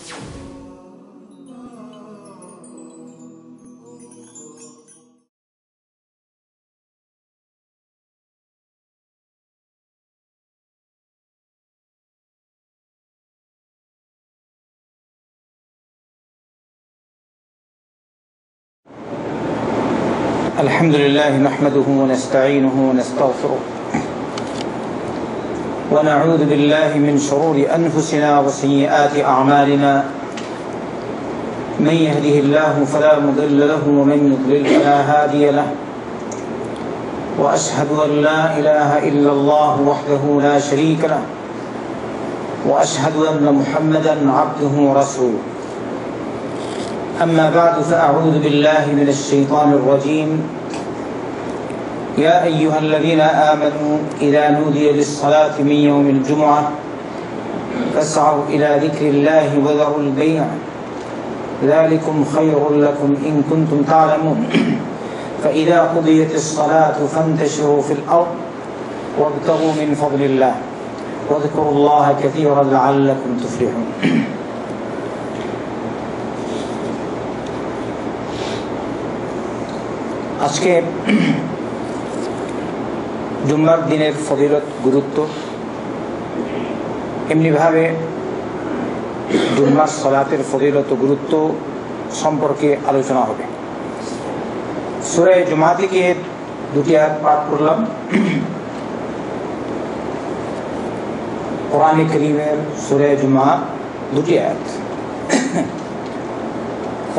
الحمد لله نحمده ونستعينه ونستغفره ونعوذ بالله من شرور أنفسنا وسيئات أعمالنا من يهده الله فلا مضل له ومن يضلل فلا هادي له وأشهد أن لا إله إلا الله وحده لا شريك له وأشهد أن محمدا عبده ورسوله أما بعد فأعوذ بالله من الشيطان الرجيم يا أيها الذين آمنوا إذا نودي للصلاة من يوم الجمعة فاسعوا إلى ذكر الله وذروا البيع ذلكم خير لكم إن كنتم تعلمون فإذا قضيت الصلاة فانتشروا في الأرض وابتغوا من فضل الله واذكروا الله كثيرا لعلكم تفلحون আজকে জুম্মার দিনের ফজিলত গুরুত্ব এমনিভাবে জুম্মার সালাতের ফজিলত গুরুত্ব সম্পর্কে আলোচনা হবে। সূরা জুমা থেকে দুটি আয়াত পাঠ করলাম। কোরআনে কারীমের সূরা জুমা দুটি আয়াত।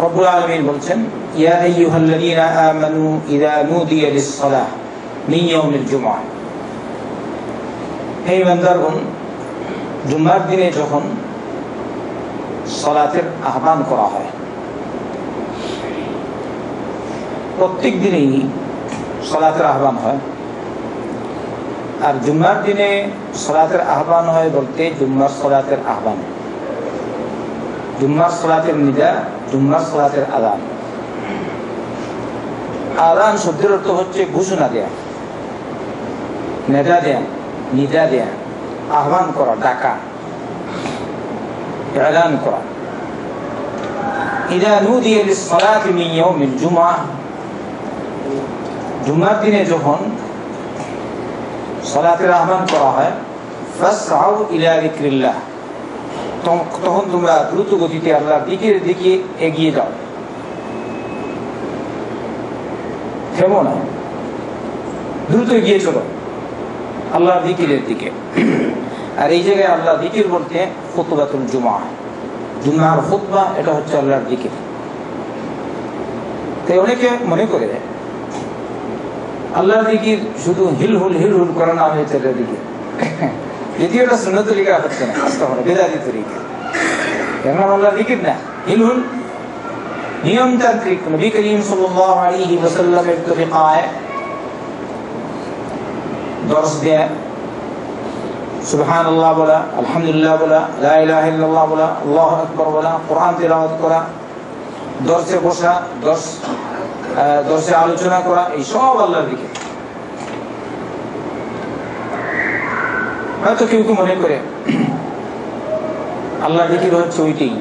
রব্বুল আলামিন বলছেন ইয়া আইয়ুহাল্লাযীনা আমানু ইযা নুদিয়া লিস-সালাহ মিন ইয়াউমিল জুমআহ, হে ইমানদারগণ, জুমার দিনে যখন সালাতের আহ্বান করা হয়, প্রত্যেক দিনেই সালাতের আহ্বান হয়, আর জুমার দিনে সালাতের আহ্বান হয় বলতে জুম্মার সালাতের আহ্বান, জুম্মার সালাতের নিদা, জুম্মার সালাতের আযান। আযান শব্দের অর্থ হচ্ছে ঘোষণা দেয়া, নেদা দেয়া, নিদা দেয়া, আহ্বান করা, ডাকা, ইলান করা। ইযা নুদিয়া লিস-সালাতি মিন ইয়াউমিল জুমআহ, জুমার দিনে যখন সালাতের আহ্বান করা হয়, ফাসআউ ইলা যিকরিল্লাহ, তখন তোমরা দ্রুত গতিতে আল্লাহর দিকের দিকে এগিয়ে যাও, থেমো না, দ্রুত এগিয়ে চলো আল্লাহর দিকের দিকে। আর এই জায়গায় আল্লাহর দিকের বলতে খুতবাতুল জুমআহ, জুমার খুতবা, এটা হচ্ছে আল্লাহর দিকের। তাই অনেকে মনে করে আল্লাহর দিকের শুধু হিলহুল করা না হয়েছে আল্লাহর দিকে, দ্বিতীয়টা সুন্নত তরিকা হচ্ছে না, আসতে হবে বেদাতি তরিকা। এখন আল্লাহর দিকের না, হিলহুল নিয়মতান্ত্রিক নবী করিম সাল্লাল্লাহু আলাইহি ওয়াসাল্লামের তরিকায় দর্শ দেয়া, সুবহানাল্লাহ বলা, আলহামদুলিল্লাহ বলা, লা ইলাহা ইল্লাল্লাহ বলা, আল্লাহু আকবার বলা, কোরআন তিলাওয়াত করা, দর্শে বসা, দর্শে আলোচনা করা, এই সব আল্লাহর দিকে। হয়তো কেউ কেউ মনে করে আল্লাহর দিকের হচ্ছে ওইটাই,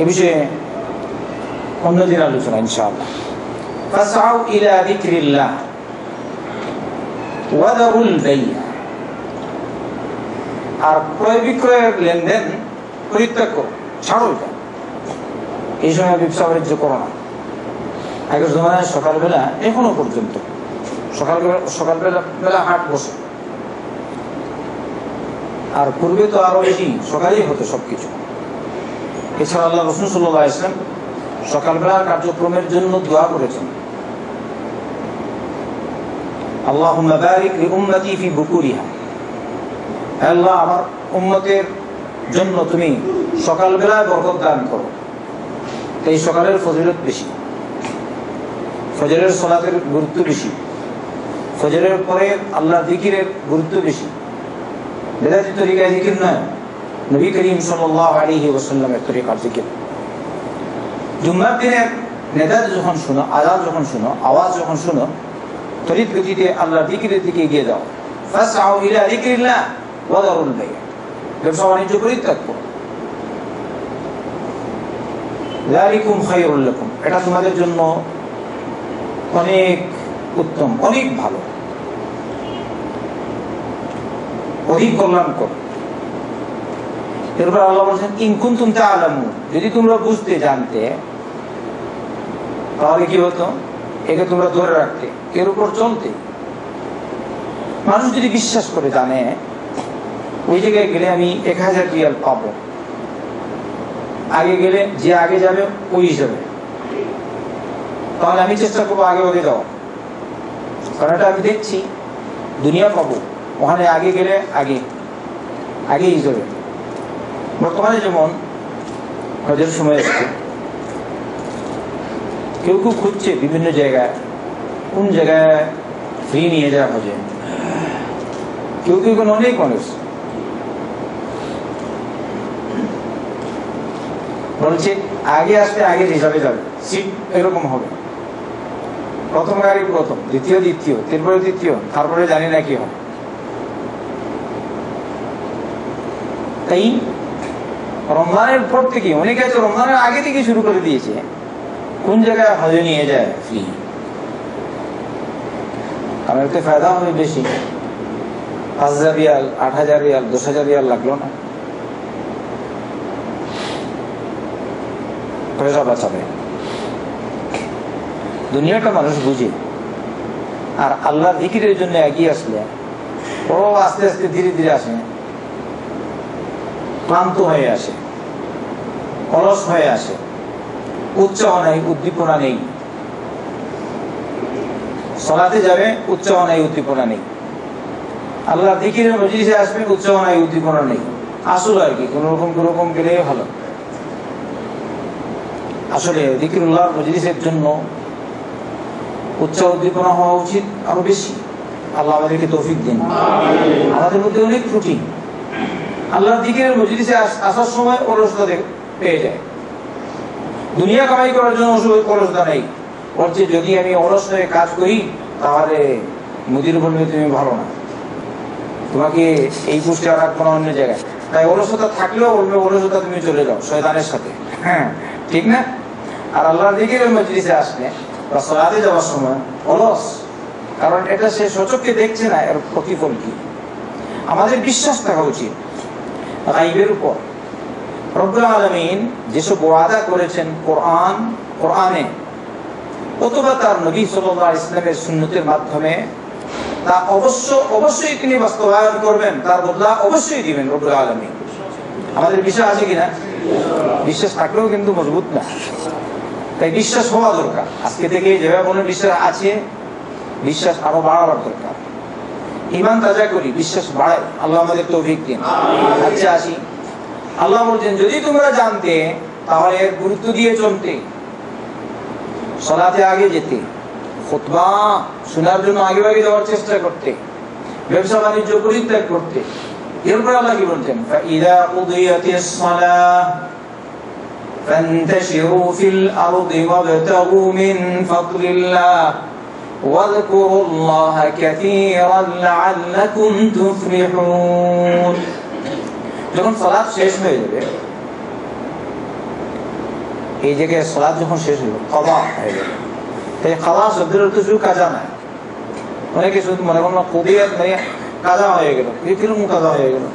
এ বিষয়ে অন্যদিন আলোচনা ইনশাআল্লাহ। ফাসআউ ইলা যিকরিল্লাহ ওয়া যারুল বাই', আর ক্রয় বিক্রয়ের লেনদেন পরিত্যাগ করো, ছাড়ো এটা। এই সময় ব্যবসা বাণিজ্য করো না। আগের জমানায় সকালবেলা, এখনো পর্যন্ত সকালবেলা হাট বসে, আর পূর্বে তো আরো বেশি সকালেই হতো সবকিছু। এছাড়া আল্লাহ রাসূল সাল্লাল্লাহু আলাইহি ওয়াসাল্লাম সকালবেলার কার্যক্রমের জন্য দোয়া করেছেন, আল্লাহুম্মা বারিক লি উম্মতি ফি বুকুরিহা, আল্লাহ আমার উম্মতের জন্য তুমি সকালবেলায় বরকত দান করো। এই সকালের ফজিলত বেশি, ফজরের সালাতের গুরুত্ব বেশি, ফজরের পরে আল্লাহর জিকিরের গুরুত্ব বেশি। বেদাতি তরিকায় জিকির নয়, নবী করিম সাল্লাল্লাহু আলাইহি ওয়াসাল্লামের তরিকার জিকির। জুম্মার দিনের নেদা যখন শুনো, আযান যখন শুনো, আওয়াজ যখন শুনো, তড়িৎ গতিতে আল্লাহর জিকিরের দিকে এগিয়ে যাও। ফাসআউ ইলা যিকরিল্লাহ ওয়া যারুল বাই', ব্যবসা বাণিজ্য পরিত্যাগ করো। যালিকুম খায়রুল লাকুম, এটা তোমাদের জন্য অনেক উত্তম, অনেক ভালো, অধিক কল্যাণকর। এরপর আল্লাহ বলছেন ইন কুনতুম তা'লামুন, যদি তোমরা বুঝতে জানতে তাহলে কি হতো, একে তোমরা ধরে রাখতে, এর উপর চলতে। মানুষ যদি বিশ্বাস করে জানে ওই জায়গায় গেলে আমি 1000 রিয়াল পাবো, আগে গেলে যে আগে যাবে ওই হিসাবে, তাহলে আমি চেষ্টা করবো আগে ওকে যাওয়া, কারণ এটা আমি দেখছি দুনিয়া পাবো, ওখানে আগে গেলে আগে হিসাবে। বর্তমানে যেমন হজের সময় আসছে, কেউ কেউ খুঁজছে বিভিন্ন জায়গায় কোন জায়গায় ফ্রি নিয়ে যায় হজে, কেউ কেউ অনেক মানুষ বলছে আগে আসলে আগে হিসাবে যাবে, সিট এরকম হবে, প্রথম গাড়ি প্রথম, দ্বিতীয় দ্বিতীয়, তারপরে তৃতীয়, তারপরে জানি না কি হবে। তাই রমজানের পর থেকে অনেকে আছে রমজানের আগে থেকে শুরু করে দিয়েছে কোন জায়গায় হজে নিয়ে যায় ফ্রি, কারণ এতে ফায়দা হবে বেশি। 5000 রিয়াল, 8000 রিয়াল, 10000 রিয়াল লাগলো না, পয়সা বাঁচাবে। দুনিয়াটা মানুষ বুঝে, আর আল্লাহর জিকিরের জন্য এগিয়ে আসলে ও আস্তে আস্তে ধীরে ধীরে আসে, ক্লান্ত হয়ে আসে, অলস হয়ে আসে, উৎসাহ নেই, উদ্দীপনা নেই। সালাতে যাবে, উৎসাহ নেই, উদ্দীপনা নেই। আল্লাহর জিকিরের মজলিসে আসবে, উৎসাহ নাই, উদ্দীপনা নেই। আসলে আর কি কোনোরকম গেলে ভালো। আসলে জিকিরুল্লাহর মজলিসের জন্য উৎসাহ উদ্দীপনা হওয়া উচিত আরো বেশি। আল্লাহ আমাদেরকে তৌফিক দিন। আমাদের মধ্যে অনেক ত্রুটি, আল্লাহর জিকিরের মজলিসে আসার সময় অলসতা পেয়ে যায়। দুনিয়া কামাই করার জন্য অলসতা নেই, বলছে যদি আমি অলস হয়ে কাজ করি তাহলে মুদির বলবে তুমি ভালো না, তোমাকে এই পুষ্টি আর রাখবো না অন্য জায়গায়। তাই অলসতা থাকলেও বলবে অলসতা তুমি চলে যাও শয়তানের সাথে, হ্যাঁ ঠিক না? আর আল্লাহর জিকিরের মজলিসে আসলে বা সালাতে যাওয়ার সময় অলস, কারণ এটা সে সচক্ষে দেখছে না এর প্রতিফল কি। আমাদের বিশ্বাস থাকা উচিত গায়বের উপর। রব্বুল আলামিন যেসব ওয়াদা করেছেন কোরআনে অথবা তার নবী সাল্লাল্লাহু আলাইহি ওয়াসাল্লামের সুন্নতের মাধ্যমে, তা অবশ্যই তিনি বাস্তবায়ন করবেন, তার বদলা অবশ্যই দিবেন রব্বুল আলামিন। আমাদের বিশ্বাস আছে কিনা? বিশ্বাস থাকলেও কিন্তু মজবুত না, তাই বিশ্বাস হওয়া দরকার। আজকে থেকে যেভাবে কোনো বিশ্বাস আছে, বিশ্বাস আরো বাড়াবার দরকার। ঈমান তাজা করি, বিশ্বাস বাড়াই। আল্লাহ আমাদের তৌফিক দিন। আচ্ছা আসি, আল্লাহ বলছেন যদি তোমরা জানতে তাহলে এর গুরুত্ব দিয়ে চলতে, সালাতে আগে যেতে, খুতবা শোনার জন্য আগে যাওয়ার চেষ্টা করতে, ব্যবসা বাণিজ্য পরিত্যাগ করতে। এরপর আল্লাহ কি বলছেন, ফাইদা কুদিয়াতিস সালাহ ফান্তাশিরু ফিল আরদি ওয়াবতাগু মিন ফাদলিল্লাহ ওয়াযকুরুল্লাহা কাসীরান লাআল্লাকুম তুফলিহুন। যখন সালাত শেষ হয়ে যাবে, এই জায়গায় সালাত যখন শেষ হলো কাযা হয়ে যাবে। তাই কাযা শব্দের অর্থ শুধু কাজা না, অনেকে শুধু মনে করলো কুদিয়াত মানে কাজা হয়ে গেল, কিরকম কাজা হয়ে গেল,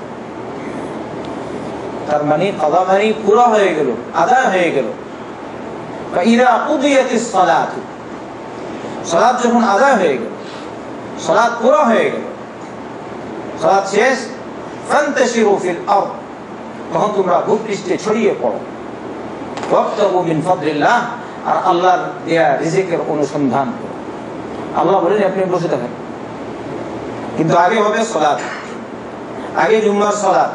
তার মানে কাযা মানে পুরা হয়ে গেল, আদায় হয়ে গেল। ফাইদা কুদিয়াতিস সালাত, সালাত যখন আদায় হয়ে গেল, সালাত পুরা হয়ে গেল, সালাত শেষ, ফান্তাশিরু ফিল আরদ, তখন তোমরা ভূপৃষ্ঠে ছড়িয়ে পড়ো, ওয়াবতাগু মিন ফাদলিল্লাহ, আর আল্লাহর দেয়া রিজিকের অনুসন্ধান করো। আল্লাহ বলেন আপনি বসে থাকেন, কিন্তু আগে হবে সালাত, আগে জুম্মার সালাত।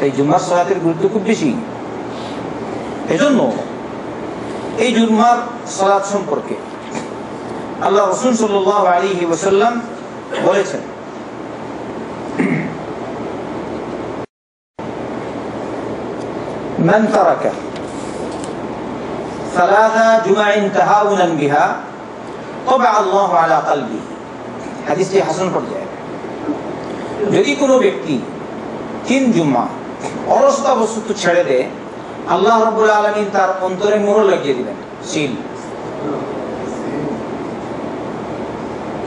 এই জুম্মার সালাতের গুরুত্ব খুব বেশি। এজন্য এই জুম্মার সালাত সম্পর্কে আল্লাহ রাসূল সাল্লাল্লাহু আলাইহি ওয়াসাল্লাম বলেছেন, মান তারাকা সালাতা জুমআইন তাহাউনান বিহা তাবা আল্লাহু আলা কলবি। হাদিসটি হাসান পর্যায়ে। যদি কোনো ব্যক্তি 3 জুম্মা অলসতাবশত ছেড়ে দেয়, আল্লাহ রাব্বুল আলামিন তার অন্তরে মোহর লাগিয়ে দিবেন, সিল।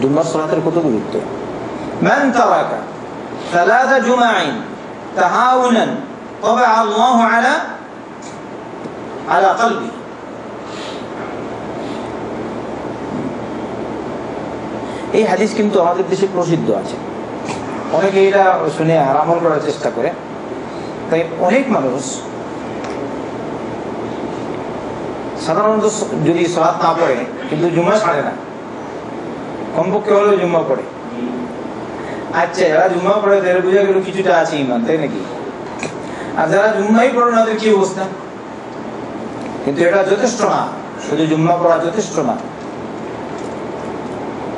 জুম্মার সালাতের কত গুরুত্ব। মান তারাকা ثلاث جمع تهاونا طبع الله على قلبه। এই হাদিস কিন্তু আমাদের দেশে প্রসিদ্ধ আছে, অনেকে এটা শুনে আর আমল করার চেষ্টা করে। তাই অনেক মানুষ সাধারণত যদি সালাত না পড়ে কিন্তু জুম্মা ছাড়ে না, কমপক্ষে হলেও জুম্মা পড়ে। আচ্ছা, যারা জুম্মা পড়ে তাদের বুঝা গেল কিছুটা আছে ইমান, তাই নাকি? আর যারা জুম্মাই পড়ে না তাদের কি অবস্থা? কিন্তু এটা যথেষ্ট না, শুধু জুম্মা পড়া যথেষ্ট না।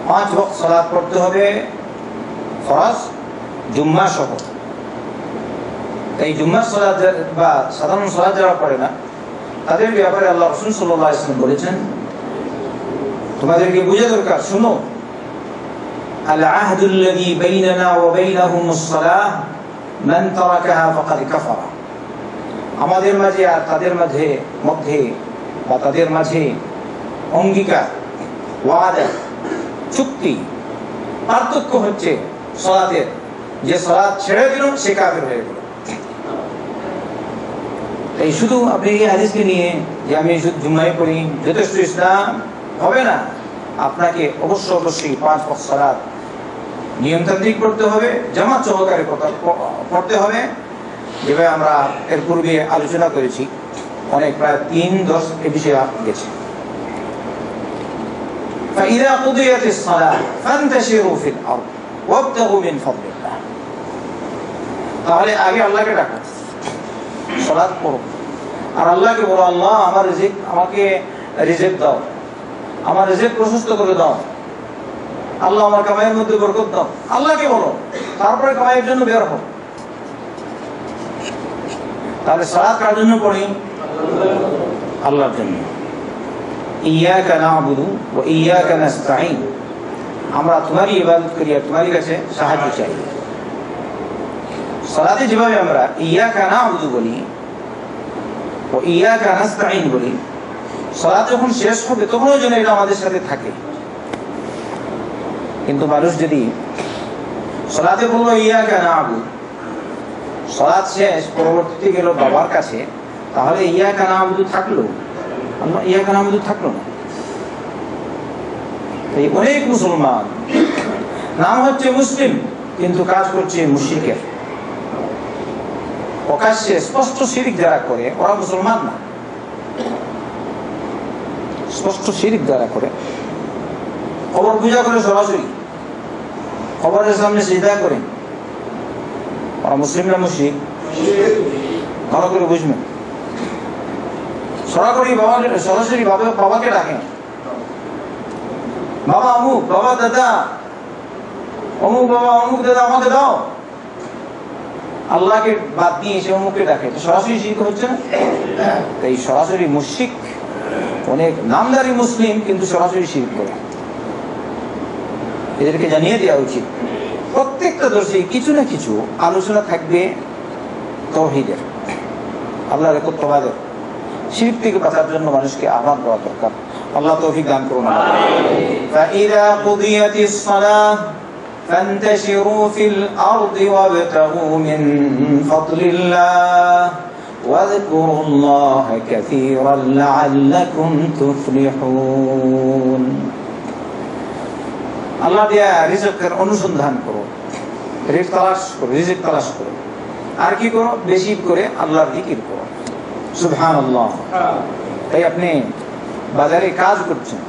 5 ওয়াক্ত সালাত পড়তে হবে ফরজ, জুম্মা সহ। এই জুম্মার সালাত বা সাধারণ সালাত যারা পড়ে না তাদের ব্যাপারে আল্লাহ রাসূল সাল্লাল্লাহু আলাইহি ওয়াসাল্লাম বলেছেন, তোমাদেরকে বুঝা দরকার, শুনো, আল আহদুল্লাযী বাইনানা ওয়া বাইনাহুমুস সালাহ মান তারাকাহা ফাকাদ কাফারা। আমাদের মাঝে আর তাদের মাঝে অঙ্গীকার, ওয়াদা, চুক্তি, পার্থক্য হচ্ছে সালাতের। যে সালাত ছেড়ে দিল সে কাফের হয়ে গেল। এই শুধু আপনি এই হাদিসকে নিয়ে যে আমি শুধু জুম্মায় পড়ি যথেষ্ট ইসলাম হবে না। আপনাকে অবশ্যই 5 ওয়াক্ত সালাত নিয়মতান্ত্রিক পড়তে হবে, জামাত সহকারে পড়তে হবে, যেভাবে আমরা এর পূর্বে আলোচনা করেছি, অনেক প্রায় 3-10 এ বিষয়ে গেছে। فإذا قضيت الصلاة فانتشروا في الأرض وابتغوا من فضل الله। তাহলে আগে আল্লাহকে ডাকো, সালাত পড়ো, আর আল্লাহকে বলো, আল্লাহ আমাকে রিজিক দাও, আমার রিজিক প্রশস্ত করে দাও, আল্লাহ আমার কামাইয়ের মধ্যে বরকত দাও। আল্লাহকে বলো, তারপরে কামাইয়ের জন্য বের হও। তাহলে সালাত কার জন্য পড়ি? আল্লাহর জন্য। ইয়াকা না'বুদু ওয়া ইয়াকা নাস্তাঈন। আমরা তোমারই ইবাদত করি আর তোমারই কাছে সাহায্য চাই। সালাতে যেভাবে আমরা ইয়াকা না'বুদু বলি ও ইয়াকা নাস্তাঈন বলি, সালাত যখন শেষ হবে তখনও যেন এটা আমাদের সাথে থাকে। কিন্তু মানুষ যদি সালাতে বললো ইয়াকা না'বুদু, সালাত শেষ, পরবর্তীতে গেল বাবার কাছে, তাহলে ইয়াকা না'বুদু থাকলো, আল্লাহ ইয়াকা না'বুদু থাকলো না। এই অনেক মুসলমান নাম হচ্ছে মুসলিম কিন্তু কাজ করছে মুশরিকের। প্রকাশ্যে স্পষ্ট শিরক যারা করে ওরা মুসলমান না, স্পষ্ট শিরক যারা করে, কবর পূজা করে, সরাসরি কবরের সামনে সিজদা করে, ওরা মুসলিম না মুশরিক? ভালো করে বুঝবেন। সরাসরি বাবাকে ডাকে, বাবা অমুক, বাবা দাদা অমুক, বাবা অমুক দাদা আমাকে দাও। আল্লাহকে বাদ দিয়ে এসে অমুককে ডাকে, সরাসরি শিরক হচ্ছে না? তাই সরাসরি মুশরিক অনেক নামদারি মুসলিম কিন্তু সরাসরি শিরক করে। এদেরকে জানিয়ে দেওয়া উচিত। প্রত্যেকটা দর্শে কিছু না কিছু আলোচনা থাকবে তাওহীদের, আল্লাহর একত্ববাদের। শিরক থেকে বাঁচার জন্য মানুষকে আহ্বান করা দরকার। আল্লাহ তৌফিক দান করুন। فإذا قضيت الصلاة فانتشروا في الأرض وابتغوا من فضل الله واذكروا الله كثيرا لعلكم تفلحون। আল্লাহ দিয়া রিজিকের অনুসন্ধান করো, রিজিক তালাশ করো, আর কি করো? বেশি করে আল্লাহর জিকির করো। সুবহানাল্লাহ। তাই আপনি বাজারে কাজ করছেন,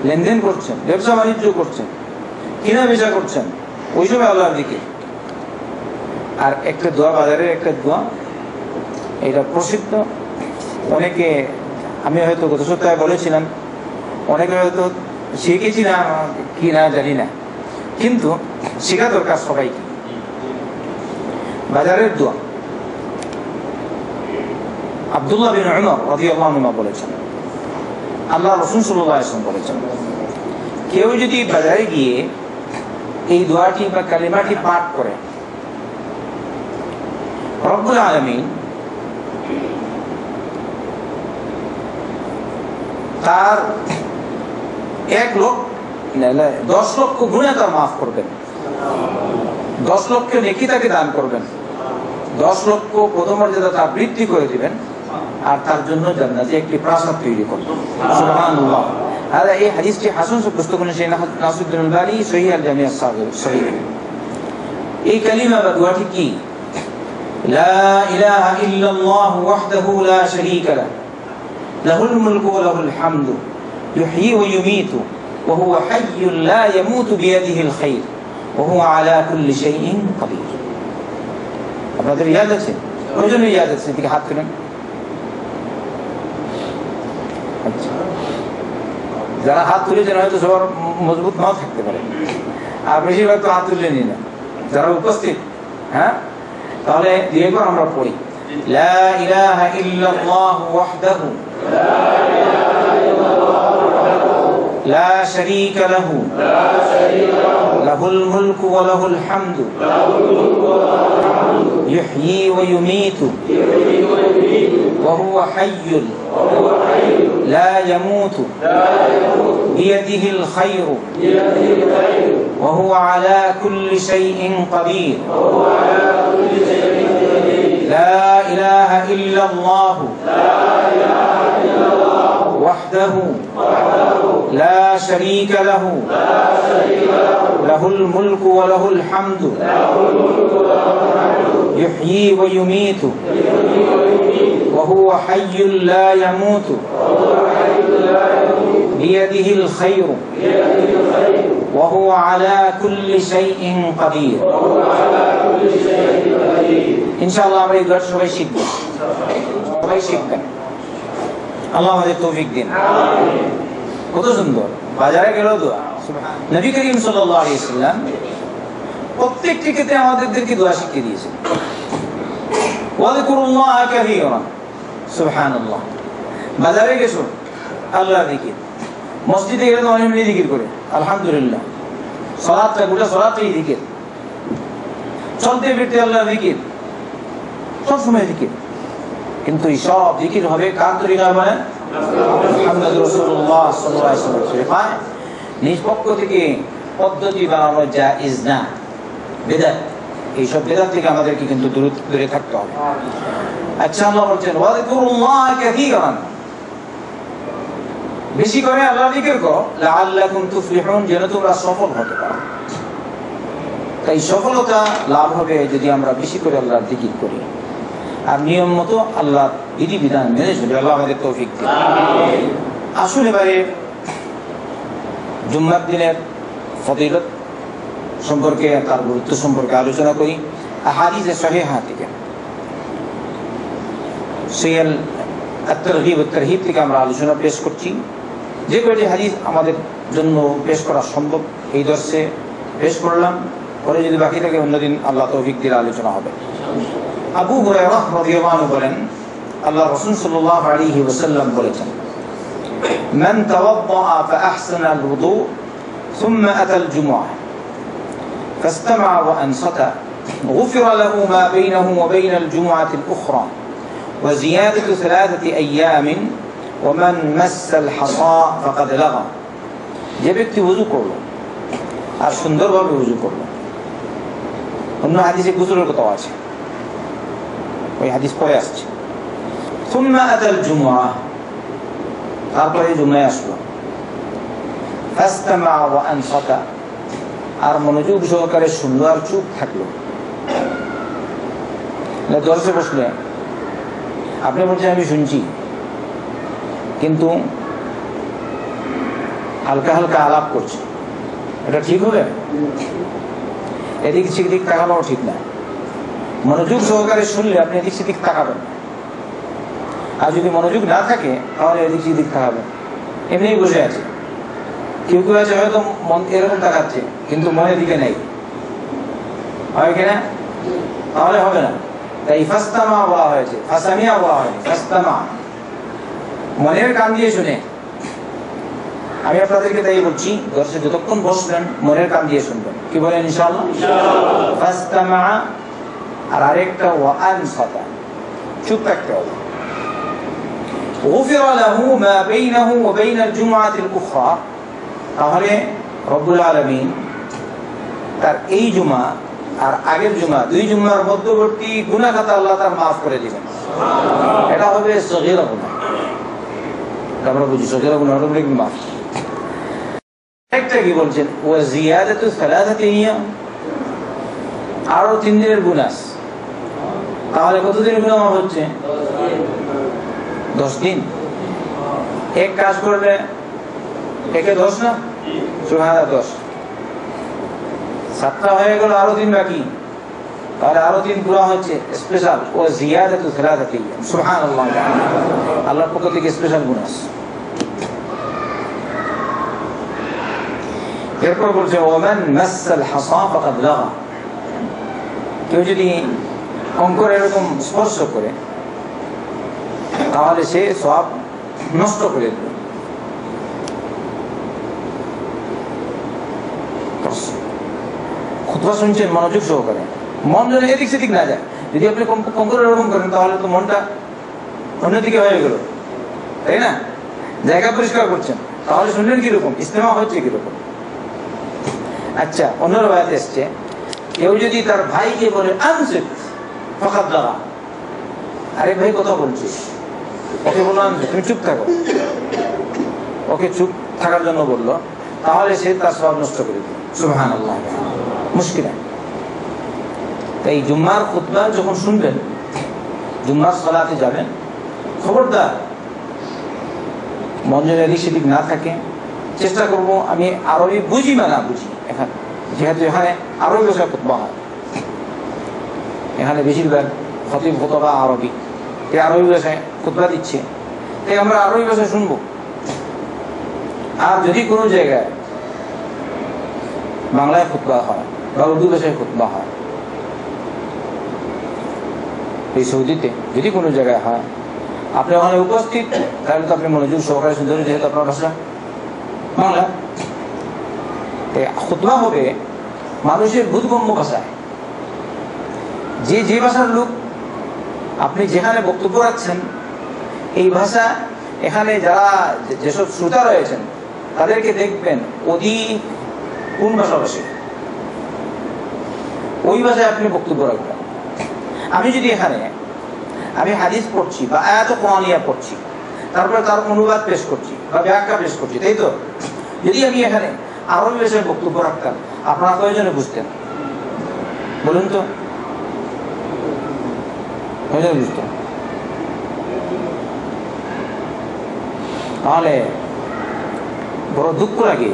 লেনদেন করছেন, ব্যবসা বাণিজ্য করছেন, কিনা বেচা করছেন, ওই সময় আল্লাহর জিকির। আর একটা দোয়া, বাজারের একটা দোয়া, এটা প্রসিদ্ধ। অনেকে, আমি হয়তো গত সপ্তাহে বলেছিলাম, অনেকে হয়তো শিখেছি না কি না জানি না, কিন্তু শেখা দরকার সবাইকে। বাজারের দোয়া আব্দুল্লাহ বিন উমর রাদিয়াল্লাহু আনহু বলেছেন, আল্লাহ রাসূল সাল্লাল্লাহু আলাইহি ওয়াসাল্লাম বলেছেন, কেউ যদি বাজারে গিয়ে এই দোয়াটি বা কালিমাটি পাঠ করে, রব্বুল আলামিন তার 1 লক্ষ 10 লক্ষ গুণে তার মাফ করবেন, 10 লক্ষ নেকি তাকে দান করবেন, 10 লক্ষ পদমর্যাদা তার বৃদ্ধি করে দিবেন, আর তার জন্য জান্নাতে একটি প্রাসাদ তৈরি করবেন। সুবহানাল্লাহ। আর এই হাদিসটি হাসান পুস্তকে সেই নাসিরুদ্দিন আলবানী সহিহ আল জামি আস-সাগীর সহিহ। এই কালিমা বা দোয়াটি কি? লা ইলাহা ইল্লাল্লাহু ওয়াহদাহু লা শারীকা লাহু লাহুল মুলকু ওয়া লাহুল হামদু ইউহয়ী ওয়া ইউমীতু ওয়া হুয়া হাইয়্যুন লা ইয়ামুতু বিয়াদিহিল খায়র ওয়া হুয়া আলা কুল্লি শাইইন কাদির। আপনাদের ইয়াদ আছে? প্রয়োজনীয় ইয়াদ আছে, এদিকে হাত তুলেন। আচ্ছা, যারা হাত তুলেছেন হয়তো সবার মজবুত নাও থাকতে পারে, আর বেশিরভাগ তো হাত তুললেনি না যারা উপস্থিত। হ্যাঁ, তাহলে একবার আমরা পড়ি, লা ইলাহা ইল্লাল্লাহু ওয়াহদাহু লা শারীকা লাহু লাহুল মুলকু ওয়া লাহুল হামদু ইউহয়ী ওয়া ইউমীতু ওয়া হুয়া হাইয়্যুন লা ইয়ামুতু বিয়াদিহিল খায়রু ওয়া হুয়া আলা কুল্লি শাইইন কাদির। লা ইলাহা ইল্লাল্লাহু ওয়াহদাহু লা শারীকা লাহু লাহুল মুলকু ওয়া লাহুল হামদু ইউহয়ী ওয়া ইউমীতু ওয়া হুয়া হাইয়্যুন লা ইয়ামুতু বিয়াদিহিল খায়রু ওয়া হুয়া আলা কুল্লি শাইইন কাদির। ইনশাআল্লাহ আমরা এই দোয়া সবাই শিখব, সবাই শিখবেন। আল্লাহ আমাদের তৌফিক দিন। কত সুন্দর, বাজারে গেল দোয়া। নবী করিম সাল্লাল্লাহু আলাইহি ওয়াসাল্লাম প্রত্যেকটি ক্ষেত্রে আমাদেরকে দোয়া শিখিয়ে দিয়েছেন। ওয়াযকুরুল্লাহ কাসীরান, সুবহানাল্লাহ। বাজারে গেছো আল্লাহ জিকির, মসজিদে গেলে অনেক জিকির করে আলহামদুলিল্লাহ, সালাতটা গোটা সালাতেই জিকির, চলতে ফিরতে আল্লাহ জিকির, সব সময় জিকির। কিন্তু এই সব জিকির হবে কার তরিকা? মানে মুহাম্মদ রাসূলুল্লাহ সাল্লাল্লাহু আলাইহি ওয়াসাল্লাম নিজ পক্ষ থেকে পদ্ধতি বানানো জায়েজ না, বিদআত। এই সব বিদআত থেকে আমাদেরকে কিন্তু দূরে থাকতে হবে। আচ্ছা, আল্লাহ বলছেন ওয়াযকুরুল্লাহ কাসীরান, বেশি করে আল্লাহ জিকির করো, লাআল্লাকুম তুফলিহুন, যেন তোমরা সফল হতে পারো। তাই সফলতা লাভ হবে যদি আমরা বেশি করে আল্লাহর জিকির করি আর নিয়ম মতো আল্লাহর বিধিবিধান মেনে চলি। আল্লাহ আমাদের তৌফিক দিন। আসুন এবারে জুম্মার দিনের ফজিলত সম্পর্কে, তার গুরুত্ব সম্পর্কে আলোচনা করি। আহাদিসে সহিহা থেকে, সহিহ আত-তারগীব ওয়াত তারহীব থেকে আমরা আলোচনা পেশ করছি। যে কয়টি হাদিস আমাদের জন্য পেশ করা সম্ভব এই দর্শে পেশ করলাম, পরে যদি বাকি থাকে অন্যদিন আল্লাহ তৌফিক দিলে আলোচনা হবে। আবু হুরায়রা রাদিয়াল্লাহু আনহু বলেন, আল্লাহ রাসূল সাল্লাল্লাহু আলাইহি ওয়াসাল্লাম বলেছেন, মান তাওয়াদ্দাআ ফাআহসানা আল-ওযু সুম্মা আতা আল-জুমআহ ফাস্তামা'a ওয়া আনসাতা গুফিরা লাহু মা বাইনাহু ওয়া বাইনা আল-জুমআতি আল-উখরা ওয়া জিয়াদাতু 3 আইয়ামিন ওয়া মান মাসসা আল-হাসা ফাকাদ লাগা। যে ব্যক্তি ওযু করলো আর সুন্দরভাবে ওযু করলো, অন্য হাদিসে গোসলের কথা আছে, ওই হাদিস পরে আসছে। সুম্মা আতাল জুমআহ, তারপরে জুমায় আসলো। ফাস্তামা ওয়া আনসাতা, আর মনোযোগ সহকারে শুনলো আর চুপ থাকলো। দর্শে বসলে আপনি বলছেন আমি শুনছি, কিন্তু হালকা হালকা আলাপ করছে, এটা ঠিক হবে? এদিক সেদিক তাকানো ঠিক না। মনোযোগ সহকারে শুনলে আপনি এদিক সেদিক তাকাবেন, আর যদি মনোযোগ না থাকে তাহলে এদিক সেদিক তাকাবেন। এমনি বসে আছে, কেউ কেউ আছে হয়তো মন এরকম তাকাচ্ছে কিন্তু মনের দিকে নেই, হয় কিনা? তাহলে হবে না। তাই ফাস্তামা বলা হয়েছে, ফাসামিয়া বলা হয়নি, ফাস্তামা, মনের কান দিয়ে শুনে। আমি আপনাদেরকে তাই বলছি, দর্শক যতক্ষণ বসবেন মনের কান দিয়ে শুনবেন। কি বলেন? ইনশাআল্লাহ। ফাস্তামা, আর আরেকটা ওয়া আনসাতা, চুপ থাকতে হবে। غفر له ما بينه وبين الجمعة الأخرى, তাহলে রব্বুল আলামিন তার এই জুমা আর আগের জুমা, দুই জুমার মধ্যবর্তী গুনাহ খাতা আল্লাহ তার মাফ করে দিবেন। এটা হবে সগীরা গুনাহ। আমরা বুঝি সগীরা গুনাহ হলো মাফ। একটা কি বলছেন, ওয়া জিয়াদাতু সালাসাতি আইয়াম, আরো 3 দিনের গুনাহ। তাহলে কত দিনের গুনাহ মাফ হচ্ছে? 10 দিন। এক কাজ করলে একে 10 না, সুবহানাল্লাহ 10, 7টা হয়ে গেল, আরো 3 বাকি, তাহলে আরো 3 পুরো হচ্ছে স্পেশাল। ও জিয়াদাতু সালাসাতি আইয়াম, সুবহানাল্লাহ, আল্লাহর পক্ষ থেকে স্পেশাল গুনাহ। এরপর বলছে ওমান মাসাল হাসা ফাকাদ লাগা, কেউ যদি কঙ্কর এরকম স্পর্শ করে তাহলে সে সওয়াব নষ্ট করে দেবে। খুতবা শুনছেন মনোযোগ সহকারে, মন যেন এদিক সেদিক না যায়। যদি আপনি কঙ্কর এরকম করেন তাহলে তো মনটা অন্যদিকে হয়ে গেল, তাই না? জায়গা পরিষ্কার করছেন, তাহলে শুনলেন কিরকম, ইস্তেমা হচ্ছে কিরকম। আচ্ছা, অন্য রায়াতে এসছে কেউ যদি তার ভাইকে বলে আনসিত ফাকাদ লাগা, আরে ভাই কথা বলছিস, ওকে বললো আনসিত, তুমি চুপ থাকো, ওকে চুপ থাকার জন্য বললো, তাহলে সে তার সওয়াব নষ্ট করে দিল। সুবহানাল্লাহ, মুশকিল। তাই জুম্মার খুতবা যখন শুনবেন, জুম্মার সালাতে যাবেন, খবরদার মন যেন এদিক সেদিক না থাকে। চেষ্টা করব আমি আরবি বুঝি বা না বুঝি, এখানে যেহেতু এখানে আরবি ভাষায় খুতবা হয়, এখানে বেশিরভাগ খতিব খুতবা আরবি, এই আরবি ভাষায় খুতবা দিচ্ছে, তাই আমরা আরবি ভাষায় শুনবো। আর যদি কোনো জায়গায় বাংলায় খুতবা হয় বা উর্দু ভাষায় খুতবা হয়, এই সৌদিতে যদি কোনো জায়গায় হয়, আপনি ওখানে উপস্থিত, তাহলে তো আপনি মনোযোগ সহকারে শুনতে হবে, যেহেতু আপনার ভাষা বাংলা। খুতবা হবে মানুষের বোধগম্য ভাষায়, যে ভাষার লোক আপনি যেখানে বক্তব্য রাখছেন, এই ভাষা এখানে যারা যেসব শ্রোতা রয়েছেন তাদেরকে দেখবেন অধিক কোন ভাষাভাষী, ওই ভাষায় আপনি বক্তব্য রাখবেন। আমি যদি এখানে আমি হাদিস পড়ছি বা আয়াত কোরআনিয়া পড়ছি, তারপরে তার অনুবাদ পেশ করছি বা ব্যাখ্যা পেশ করছি, তাই তো? যদি আমি এখানে আরবি ভাষায় বক্তব্য রাখতাম, আপনারা কয়জনে বুঝতেন বলুন তো? কয়জনে বুঝতেন? তাহলে বড় দুঃখ লাগে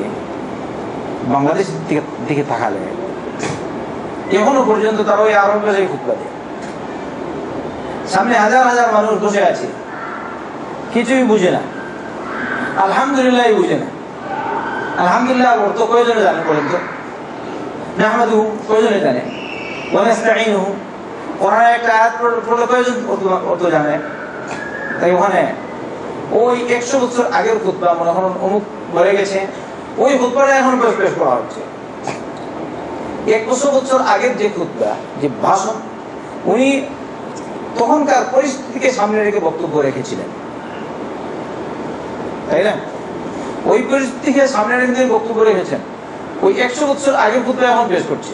বাংলাদেশের দিকে তাকালে, এখনো পর্যন্ত তারা ওই আরবি ভাষায় খুতবা দেয়। সামনে হাজার হাজার মানুষ বসে আছে, কিছুই বুঝে না, আলহামদুলিল্লাহ বুঝে না। আলহামদুলিল্লাহ অর্থ কয়জনে জানে বলেন তো? নাহমাদুহু কয়জনে জানে? ওয়া নাস্তাঈনুহু, কোরআনের একটা আয়াত পড়লে কয়জন অর্থ জানে? তাই ওখানে ওই 100 বছর আগের খুতবা মনে করেন অমুক বলে গেছে, ওই খুতবাটা এখন পেশ করা হচ্ছে। 100 বছর আগের যে খুতবা, যে ভাষণ, উনি তখনকার পরিস্থিতিকে সামনে রেখে বক্তব্য রেখেছিলেন, তাই না? ওই পরিস্থিতিকে সামনে রেখে বক্তব্য রেখেছেন, ওই 100 বছর আগের খুতবা এখন পেশ করছে।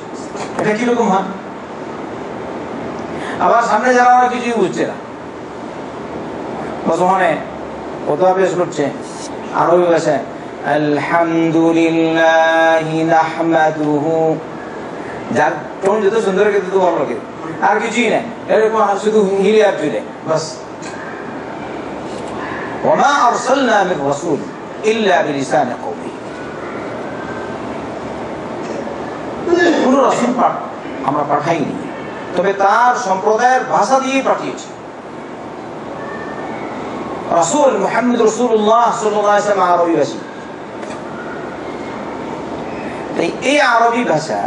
এটা কিরকম হয়? আবার সামনে যারা কিছুই বুঝছে না, ওখানে কথা পেশ করছে আরবি ভাষায়, আলহামদুলিল্লাহি নাহমাদুহু, যার টোন যত সুন্দর খেতে তো ভালো লাগে, আর কিছুই না, এরকম শুধু হিলে আর জুড়ে বাস। ওমা আরসালনা মির রাসূল ইল্লা বিলিসানি কওমি, কোন রাসূল আমরা পাঠাইনি, তবে তার সম্প্রদায়ের ভাষা দিয়ে পাঠিয়েছি। রাসূল মুহাম্মদ রাসূলুল্লাহ সাল্লাল্লাহু আলাইহি ওয়াসাল্লাম আরবি ভাষী। তাই এই আরবি ভাষা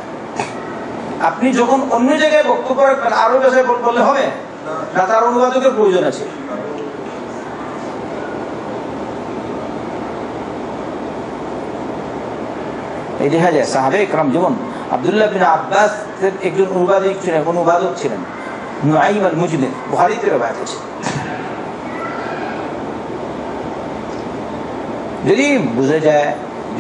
আপনি যখন অন্য জায়গায় বক্তব্য রাখবেন, আরবি ভাষায় বললে হবে না, তার অনুবাদকের প্রয়োজন আছে। এই দেখা যায় সাহাবে ইকরাম, যেমন আব্দুল্লাহ বিন আব্বাস একজন অনুবাদক ছিলেন, নুআইম আল মুজনিদ, বুখারীতে রওয়ায়াত আছে। যদি বুঝে যায়,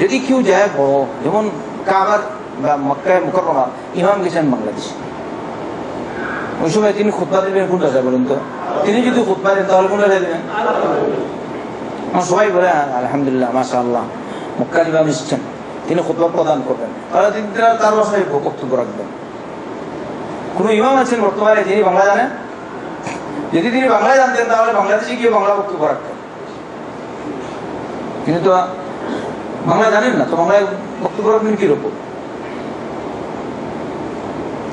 যদি কেউ যায় বড়, যেমন কাবার বা মক্কায় মুকাররমা ইমাম গেছেন বাংলাদেশে, ওই সময় তিনি খুতবা দেবেন কোনটা যায় বলুন তো? তিনি যদি খুতবা দেন তাহলে কোনটা দেবেন? সবাই বলে আলহামদুলিল্লাহ মাশাআল্লাহ মক্কার ইমাম এসেছেন, তিনি খুতবা প্রদান করবেন, তাহলে তিনি তার ভাষায় বক্তব্য রাখবেন। কোন ইমাম আছেন বর্তমানে যিনি বাংলা জানেন? যদি তিনি বাংলা জানতেন তাহলে বাংলাদেশে গিয়ে বাংলা বক্তব্য রাখতেন। তিনি তো বাংলা জানেন না, তো বাংলায় বক্তব্য রাখবেন কিরকম?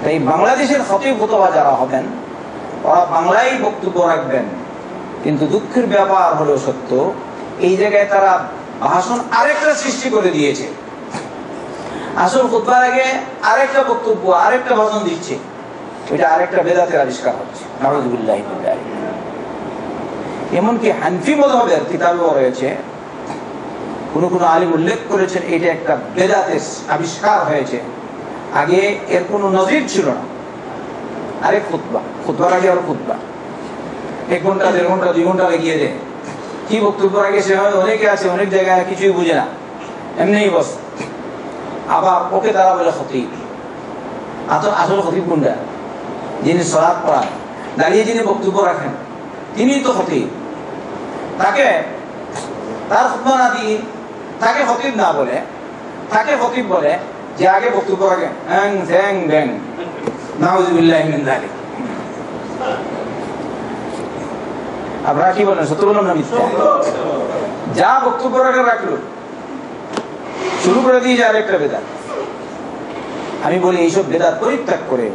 তাই বাংলাদেশের খতিব খুতবা যারা হবেন ওরা বাংলায় বক্তব্য রাখবেন, কিন্তু দুঃখের ব্যাপার হলো সত্য, এই জায়গায় তারা ভাষণ আরেকটা সৃষ্টি করে দিয়েছে। আসল খুতবার আগে আরেকটা বক্তব্য, আরেকটা ভাষণ দিচ্ছে, এটা আরেকটা বেদাতের আবিষ্কার হচ্ছে। নাউযুবিল্লাহি মিন যালিক। এমনকি হানফি মাযহাবের কিতাবেও রয়েছে, কোন কোন আলিম উল্লেখ করেছেন এটা একটা বেদাতের আবিষ্কার হয়েছে, আগে এর কোনো নজির ছিল না। আরেক খুতবা, খুতবার আগে আর খুতবা 1 ঘন্টা 1.5 ঘন্টা 2 ঘন্টা লাগিয়ে দেয়, কি বক্তব্য আগে সে হয়। অনেকে আছে অনেক জায়গায় কিছুই বুঝে না, এমনিই বস। আবার ওকে তারা বলে খতিব। আসল খতিব কোনটা? যিনি সালাত পড়ান, দাঁড়িয়ে যিনি বক্তব্য রাখেন, তিনিই তো খতিব। তাকে তার খুতবা না দিয়ে তাকে খতিব না বলে, তাকে খতিব বলে যে আগে বক্তব্য রাখেন, হ্যাং ঠ্যাং ব্যাং। নাউযুবিল্লাহি মিন যালিক। আপনারা কি বলেন, সত্য বললাম না মিথ্যা? যা বক্তব্য রাখলো শুরু করে দিয়ে যায় আরেকটা বেদাত। আমি বলি এইসব বেদাত পরিত্যাগ করে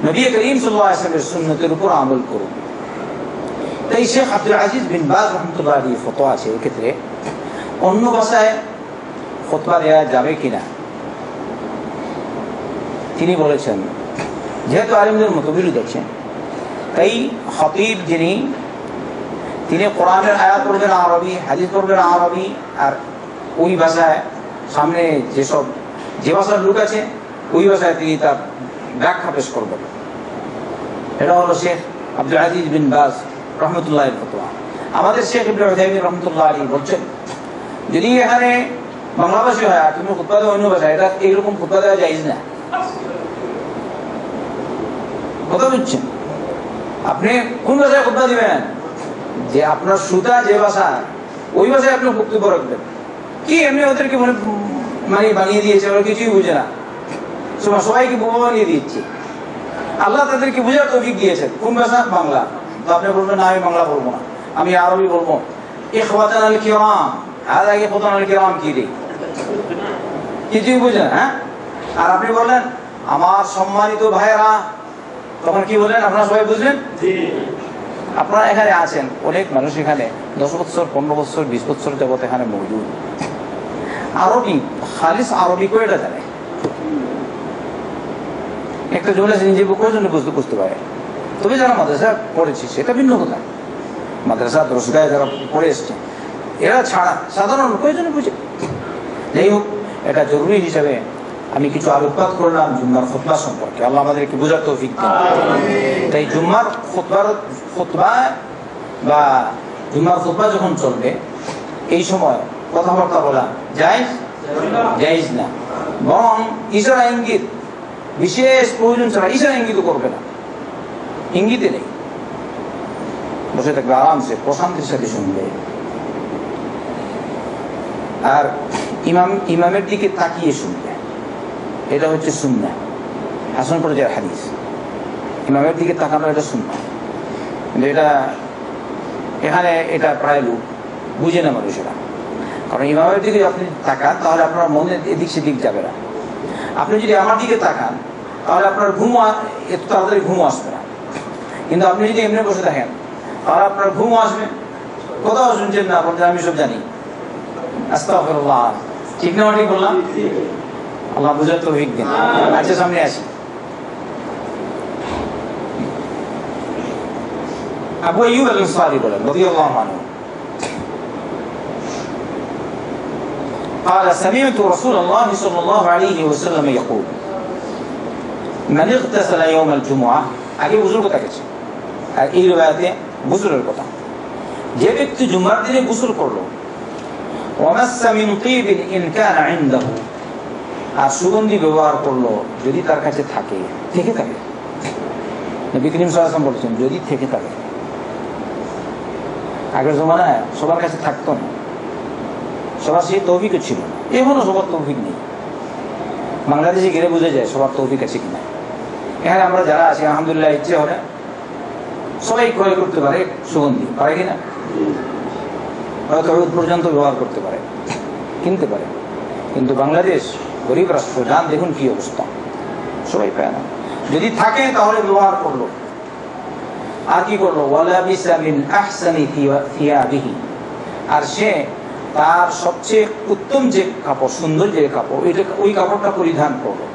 নবী করিম সাল্লাল্লাহু আলাইহি ওয়াসাল্লামের সুন্নতের উপর আমল করুন। তাই শেখ আব্দুল আজিজ বিন বাজ রাহমাতুল্লাহ আলাইহি ফতোয়া আছে এক্ষেত্রে অন্য ভাষায় খুতবা দেওয়া যাবে কিনা। তিনি বলেছেন যেহেতু আলিমদের মতবিরোধ আছে, তাই খতিব যিনি তিনি কোরআনের আয়াত পড়বেন আরবি, হাদিস পড়বেন আরবি, আর ওই ভাষায় সামনে যে ভাষার লোক আছে ওই ভাষায় তিনি তার ব্যাখ্যা পেশ করবেন। এটা হলো শেখ আব্দুল আজিজ বিন বাজ রহমতুল্লাহ ফতোয়া। আমাদের শেখ ইবনে উসাইমিন রহমতুল্লাহ আলাইহি বলছেন যদি এখানে বাংলাভাষী হয় আর তুমি খুতবা দেওয়া অন্য ভাষায়, এটা এইরকম খুতবা দেওয়া জায়েজ না। কথা বুঝছেন? আপনি কোন ভাষায় খুতবা দিবেন? যে আপনার শ্রোতা যে ভাষা, ওই ভাষায় আপনি বক্তব্য রাখবেন। কি এমনি ওদেরকে মানে বানিয়ে দিয়েছে, ওরা কিছুই বুঝে না, সবাইকে বোমা বানিয়ে দিচ্ছে। আল্লাহ তাদেরকে বুঝার তৌফিক দিয়েছেন। কোন ভাষা? বাংলা। তো আপনি বলবেন না আমি বাংলা বলবো না, আমি আরবি বলবো। ইখওয়াতানাল কিরাম, হাযা ইখওয়াতানাল কিরাম কি রে? কিছুই বুঝে না। হ্যাঁ, আর আপনি বললেন আমার সম্মানিত ভাইয়েরা, তখন কি বললেন? আপনারা সবাই বুঝলেন? আপনারা এখানে আছেন, অনেক মানুষ এখানে 10 বছর 15 বছর 20 বছর যাবত এখানে মজুদ। আরবি খালিস আরবি কয়টা জানে? একটা জমলা নিজে কয়জন বুঝতে পারে? তবে যারা মাদ্রাসা পড়েছে সেটা ভিন্ন কথা, মাদ্রাসা দরসগাহে যারা পড়ে এসছে এরা ছাড়া সাধারণ কয়জন বুঝে? যাই হোক, এটা জরুরি হিসাবে আমি কিছু আলোকপাত করলাম জুম্মার খুতবা সম্পর্কে। আল্লাহ আমাদেরকে বোঝার তৌফিক দিন। তাই জুম্মার খুতবা বা জুম্মার খুতবা যখন চলবে এই সময় কথাবার্তা বলা জায়েজ না, বরং ইশারা ইঙ্গিত, বিশেষ প্রয়োজন ছাড়া ইশারা ইঙ্গিত করবে না। ইঙ্গিতে নেই, বসে থাকবে আরামসে প্রশান্তির সাথে শুনবে। আর ইমামের দিকে তাকিয়ে শুনবে, এটা হচ্ছে সুন্নাহ, হাসান পর্যায়ের হাদিস। ইমামের দিকে তাকানো এটা সুন্নাহ, কিন্তু এখানে এটা প্রায় লোক বুঝে না মানুষেরা। কারণ ইমামের দিকে আপনি তাকান তাহলে আপনার মনে এদিক সেদিক যাবে না। আপনি যদি আমার দিকে তাকান তাহলে আপনার এত তাড়াতাড়ি ঘুম আসবে না। কিন্তু আপনি যদি এমনি বসে থাকেন তাহলে আপনার ঘুম আসবে। কোথাও শুনছেন না, বলছেন আমি সব জানি। আস্তাগফিরুল্লাহ। ঠিক না ঠিক বললাম? আল্লাহ বুঝার তৌফিক দিন। আচ্ছা, সামনে আসি। আবু আইয়ুব আল-আনসারী বলেন রাদিয়াল্লাহু আনহু قال سمعت رسول الله صلى الله عليه وسلم يقول من اغتسل يوم الجمعة। আগে গোসল কথা গেছে, আর এই রিওয়ায়াতে গোসলের কথা। যে ব্যক্তি জুমার দিনে গোসল করলো ওয়ামাসসা মিন তিবিন ইন কানা ইনদাহু, আর সুগন্ধি ব্যবহার করলো যদি তার কাছে থাকে, থেকে থাকে। নবী করিম সাল্লাল্লাহু আলাইহি ওয়াসাল্লাম বলেছেন যদি থেকে থাকে। আগের জমানায় সবার কাছে থাকতো না, সবার সেই তৌফিকও ছিল না, এখনো সবার তৌফিক নেই। বাংলাদেশে গেলে বোঝা যায় সবার তৌফিক আছে কিনা। এখানে আমরা যারা আছি আলহামদুলিল্লাহ ইচ্ছে হলে সবাই ক্রয় করতে পারে সুগন্ধি, পারে কিনা? হয়তো পর্যন্ত ব্যবহার করতে পারে, কিনতে পারে। কিন্তু বাংলাদেশ গরিব রাষ্ট্র, যান দেখুন কি অবস্থা, সবাই পায় না। যদি থাকে তাহলে ব্যবহার করলো। আর কি করলো? ওয়ালাবিসা মিন আহসানি থিয়াবিহি, আর সে তার সবচেয়ে উত্তম যে কাপড়, সুন্দর যে কাপড়, ওই কাপড়টা পরিধান করলো।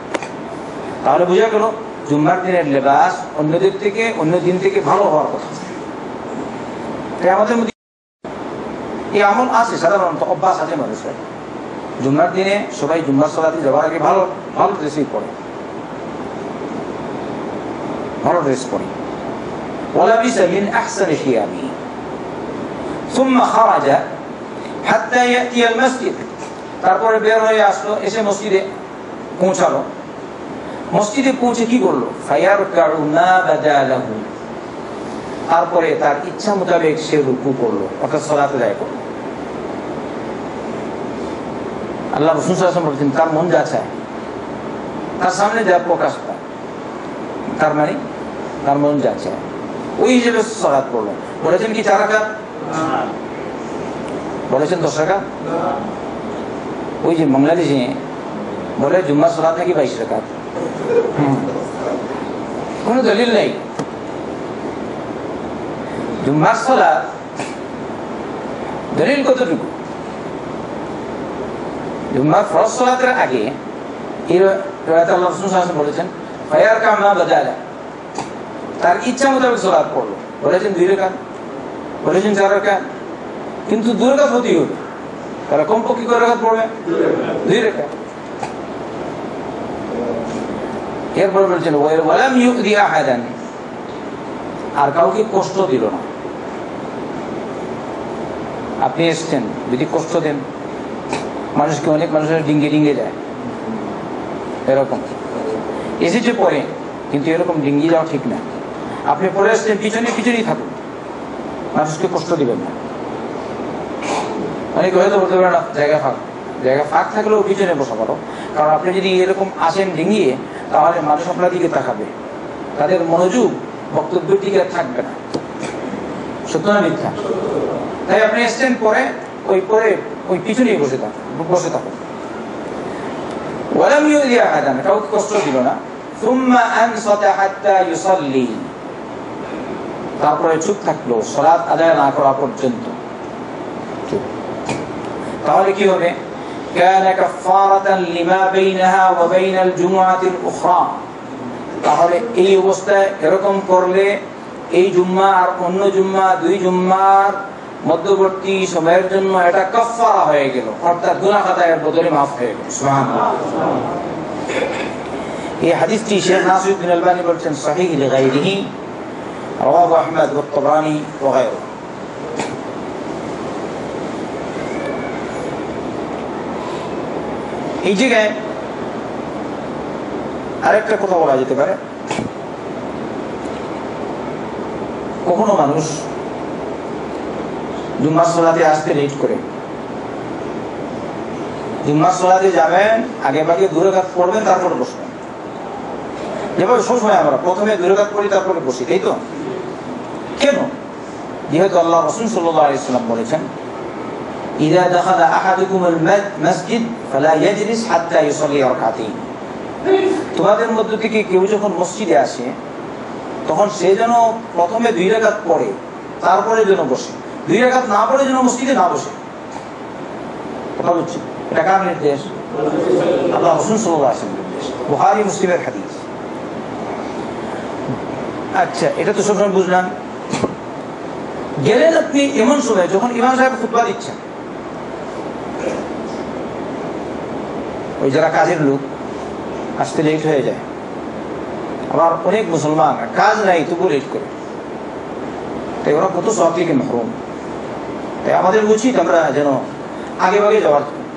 তাহলে বোঝা গেল জুম্মার দিনের লেবাস অন্য দিন থেকে ভালো হওয়ার কথা। তাই আমাদের মধ্যে এই আমল আছে, সাধারণত অভ্যাস আছে মানুষের। জুম্মার দিনে সবাই জুম্মার সালাতে যাওয়ার আগে ভালো ভালো ড্রেসই পরে, ভালো ড্রেস পরে। ওয়ালাবিসা মিন আহসানি থিয়াবিহি সুম্মা খারাজা হাত্তা ইয়াতিয়াল মসজিদ, তারপরে বের হয়ে আসলো, এসে মসজিদে পৌঁছালো। মসজিদে পৌঁছে কি করলো? ফায়ারকাউ মা বাদালাহু, তারপরে তার ইচ্ছা মোতাবেক সে রুকু করলো, অর্থাৎ সালাতে আদায় করলো। আল্লাহ রাসূল সাল্লাল্লাহু আলাইহি ওয়াসাল্লাম বলেছেন তার মন যা চায়, তার সামনে যা প্রকাশ পায়, তার মানে তার মন যা চায় ওই হিসেবে সালাত করলো। বলেছেন কি 4 রাকাত? বলেছেন 10 রাকাত? ওই যে বাংলাদেশে বলে জুম্মার সালাত নাকি 22 রাকাত, কোনো দলিল নেই। জুম্মার সালাত দলিল কতটুকু? জুম্মার ফরজ সালাতের আগে এই রাতে আল্লাহ রাসূল সাল্লাল্লাহু আলাইহি ওয়াসাল্লাম বলেছেন ফায়ারকাউ মা বাদালা, তার ইচ্ছা মোতাবেক সালাত করলো। বলেছেন 2 রাকাত, বলেছেন 4 রাকাত, কিন্তু 2 রাকাত হতেই হবে। তারা কমপক্ষে কয় রাকাত পড়বে? 2 রাকাত। এরপর বলছেন ওয়ালাম ইউদি আহাদান, আর কাউকে কষ্ট দিল না। আপনি এসছেন, যদি কষ্ট দেন মানুষকে, অনেক মানুষের ডিঙ্গে ডিঙ্গে যায়, এরকম এসেছে পরে, কিন্তু এরকম ডিঙ্গি যাওয়া ঠিক না। আপনি পরে আসছেন, পিছনেই থাকুন, মানুষকে কষ্ট দিবেন না। অনেকে হয়তো বলতে পারে না জায়গা ফাঁক থাকলেও পিছনে বসা পারো, কারণ আপনি যদি এরকম আসেন ডিঙ্গিয়ে, তাহলে মানুষ আপনার দিকে তাকাবে, তাদের মনোযোগ বক্তব্যের দিকে থাকবে না। সত্য না মিথ্যা? তাই আপনি এসছেন পরে ওই পিছনেই বসে থাকুন। ওয়ালাম ইউদি আহাদান, কাউকে কষ্ট দিল না। সুম্মা আনসাতা হাত্তা ইউসাল্লি, তারপরে চুপ থাকলো সালাত আদায় না করা পর্যন্ত। তাহলে কি হবে? কানা কাফারাতান লিমা বাইনাহা ওয়া বাইনাল জুমআতিল উখরা, তাহলে এই অবস্থায় এরকম করলে এই জুম্মা আর অন্য জুম্মা, 2 জুম্মার মধ্যবর্তী সময়ের জন্য এটা কাফারা হয়ে গেল, অর্থাৎ গুনাহ খাতায়ের বদলে মাফ হয়ে গেল। সুবহানাল্লাহ। এই হাদিসটি শেখ নাসিরউদ্দিন আলবানী বলেছেন সহিহ লিগাইরিহি, রাওয়াহু আহমদ ওয়া তাবরানী ওয়া গায়রুহু। এই জায়গায় আরেকটা কথা বলা যেতে পারে, কখনো মানুষ জুম্মার সালাতে আসতে লেট করে, জুম্মার সালাতে যাবেন, আগে ভাগে 2 রাকাত পড়বেন, তারপরে বসবেন। যেভাবে সবসময় আমরা প্রথমে 2 রাকাত পড়ি, তারপরে বসি, তাই তো? কেন? যেহেতু আল্লাহ রাসূল সাল্লাল্লাহু আলাইহি ওয়াসাল্লাম বলেছেন ইযা দাখালা আহাদুকুমুল মাসজিদ ফালা ইয়াজলিস হাত্তা ইউসাল্লি রাকাতাইন, তোমাদের মধ্য থেকে কেউ যখন মসজিদে আসে তখন সে যেন প্রথমে 2 রাকাত পড়ে, তারপরে যেন বসে। 2 রাকাত না পড়ে যেন মসজিদে না বসে। কথা হচ্ছে এটা কার নির্দেশ? আল্লাহ রাসূল সাল্লাল্লাহু আলাইহি ওয়াসাল্লামের নির্দেশ, বুখারী মুসলিমের হাদিস। আচ্ছা, এটা তো সবসময় বুঝলাম। গেলেন আপনি এমন সময় যখন ইমাম সাহেব খুতবা দিচ্ছেন, ওই যারা কাজের লোক আসতে লেট হয়ে যায়, আবার অনেক মুসলমান কাজ নাই তবু লেট করে, তাই ওরা কত সওয়াব থেকে মাহরুম। তাই আমাদের উচিত আমরা যেন আগে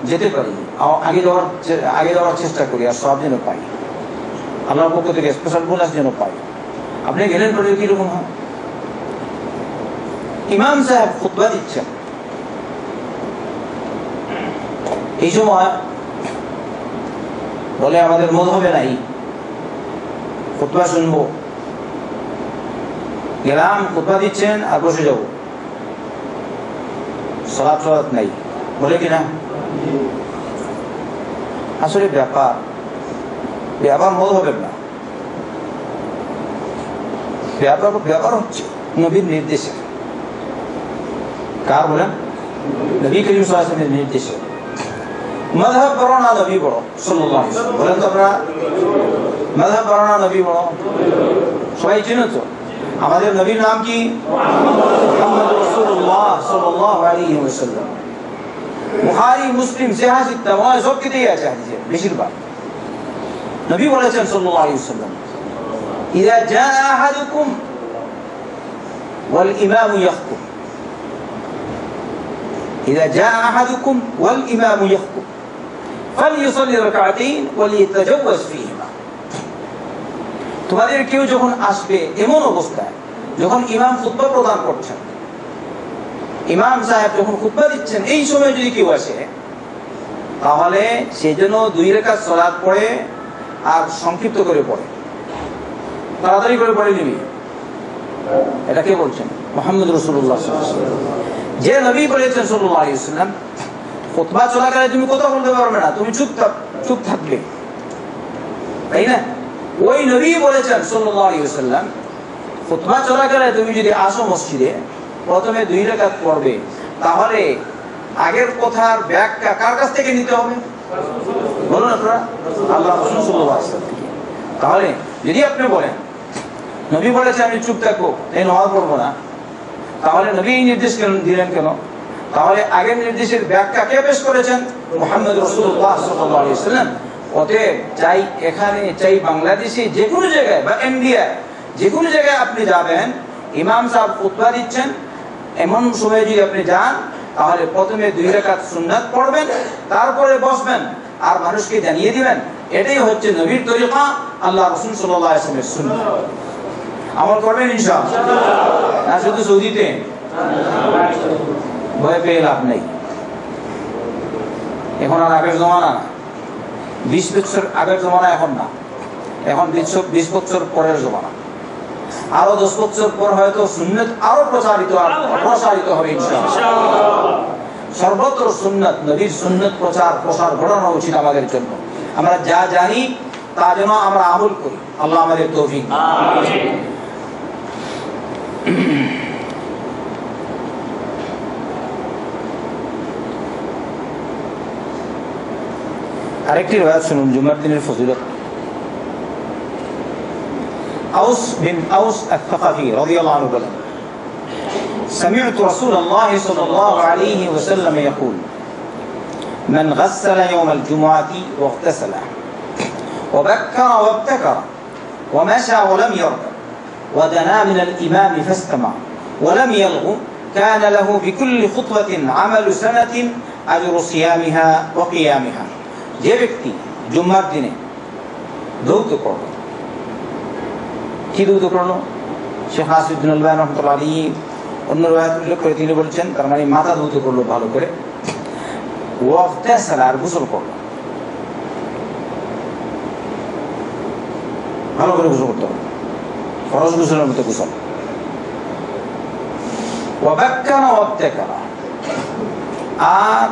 যেতে পারি, আগে যাওয়ার চেষ্টা করি, আর সব যেন পাই, আল্লাহর পক্ষ থেকে স্পেশাল বোনাস যেন পাই। আপনি গেলেন পরে কিরকম হয়? ইমাম সাহেব খুতবা দিচ্ছেন, এই সময় বলে আমাদের মযহবে নাই, খুতবা শুনবো। গেলাম, খুতবা দিচ্ছেন আর বসে যাবো, সালাত নাই, বলে কিনা? আসলে ব্যাপার মযহবের না, ব্যাপার হচ্ছে নবীর নির্দেশে। কার বলেন? নবী করিম সাল্লাল্লাহু আলাইহি ওয়াসাল্লামের নির্দেশে। মাযহাব বড় না নবী বড়? সাল্লাল্লাহু আলাইহি ওয়াসাল্লাম। বলেন তো আপনারা, মাযহাব বড় না নবী বড়? সবাই চিনো তো? আমাদের নবীর নাম কি? মুহাম্মদ রাসূলুল্লাহ সাল্লাল্লাহু আলাইহি ওয়াসাল্লাম। বুখারী, মুসলিম, সহিহ সিত্তা সব কিতাবে আছে হাদিসে বেশিরভাগ। নবী বলেছেন সাল্লাল্লাহু আলাইহি ওয়াসাল্লাম, ইযা জাআ আহাদুকুম ওয়াল ইমামু ইয়াখতুব, ইযা জাআ আহাদুকুম ওয়াল ইমামু ইয়াখতুব ফালইউসাল্লি রাকা'তাইন ওয়ালিয়াতাজাওয়াজ ফীহিমা। তোমাদের কেউ যখন আসবে এমন অবস্থায়, যখন ইমাম খুতবা প্রদান করছেন, ইমাম সাহেব যখন খুতবা দিচ্ছেন, এই সময় যদি কেউ আসে, তাহলে সে যেন 2 রাকাত সালাত পড়ে আর সংক্ষিপ্ত করে পড়ে, তাড়াতাড়ি করে পড়ে নিবি। এটা কে বলছেন? মুহাম্মদ রাসূলুল্লাহ সাল্লাল্লাহু আলাইহি ওয়াসাল্লাম। যে নবী বলেছেন সাল্লাল্লাহু আলাইহি ওয়াসাল্লাম, খুতবা চলাকালে তুমি কথা বলতে পারবে না, তুমি চুপ থাকবে, তাই না? ওই নবী বলেছেন সাল্লাল্লাহু আলাইহি ওয়াসাল্লাম, খুতবা চলাকালে তুমি যদি আসো মসজিদে, প্রথমে 2 রাকাত পড়বে, তাহলে আগের কথার ব্যাখ্যা কার কাছ থেকে নিতে হবে? বলুন আপনারা, আল্লাহ রাসূল সাল্লাল্লাহু আলাইহি ওয়াসাল্লাম। তাহলে যদি আপনি বলেন নবী বলেছে আমি চুপ থাকবো, এই নামাজ পড়বো না, তাহলে নবী এই নির্দেশ দিলেন কেন? তাহলে আগের নির্দেশের ব্যাখ্যা কে পেশ করেছেন? মুহাম্মদ রাসূলুল্লাহ সাল্লাল্লাহু আলাইহি ওয়াসাল্লাম। অতএব চাই এখানে, চাই বাংলাদেশে, যে কোনো জায়গায় বা ইন্ডিয়া, যে কোনো জায়গায় আপনি যাবেন, ইমাম সাহেব খুতবা দিচ্ছেন, এমন সময় যদি আপনি যান, তাহলে প্রথমে 2 রাকাত সুন্নাত পড়বেন, তারপরে বসবেন আর মানুষকে জানিয়ে দিবেন। এটাই হচ্ছে নবীর তরিকা, আল্লাহ রাসূল সাল্লাল্লাহু আলাইহি ওয়াসাল্লামের সুন্নাত। আমল করবেন ইনশাআল্লাহ? না শুধু সৌদিতে? ভয় পেয়ে লাভ নেই, এখন আর আগের জমানা না, 20 বছর আগের জমানা এখন না, এখন 20 বছর পরের জমানা। আরো 10 বছর পর হয়তো সুন্নাত আরো প্রসারিত হবে ইনশাআল্লাহ। সর্বত্র সুন্নাত, নবীর সুন্নাত প্রসার ঘটানো উচিত আমাদের জন্য। আমরা যা জানি তা যেন আমরা আমল করি, আল্লাহ আমাদের তৌফিক দিন। আরেকটি riwayat শুনুন জুমার দিনের ফজিলত। আউস বিন আউস আল-থাকাফি রাদিয়াল্লাহু আনহু বলেন, سمعت رسول الله صلى الله عليه وسلم يقول من غسل يوم الجمعة واغتسل وبكر وابتكر ومشى ولم يركب ودنا من الإمام فاستمع ولم يلغ كان له بكل خطوة عمل سنة أجر صيامها وقيامها। যে ব্যক্তি জুম্মার দিনে দৌত করল, কি দৌত করলো? শেখ নাসিরউদ্দিন আলবানী রাহমাতুল্লাহ আলাইহি অন্য রিওয়ায়াত উল্লেখ করে তিনি বলছেন, তার মানে মাথা ধৌত করলো ভালো করে, ওয়াগতাসালা আর গোসল করলো, ভালো করে গোসল করতে হবে, ফরজ গোসলের মতো গোসল। ওয়াবাক্কারা ওয়াবতাকারা, আর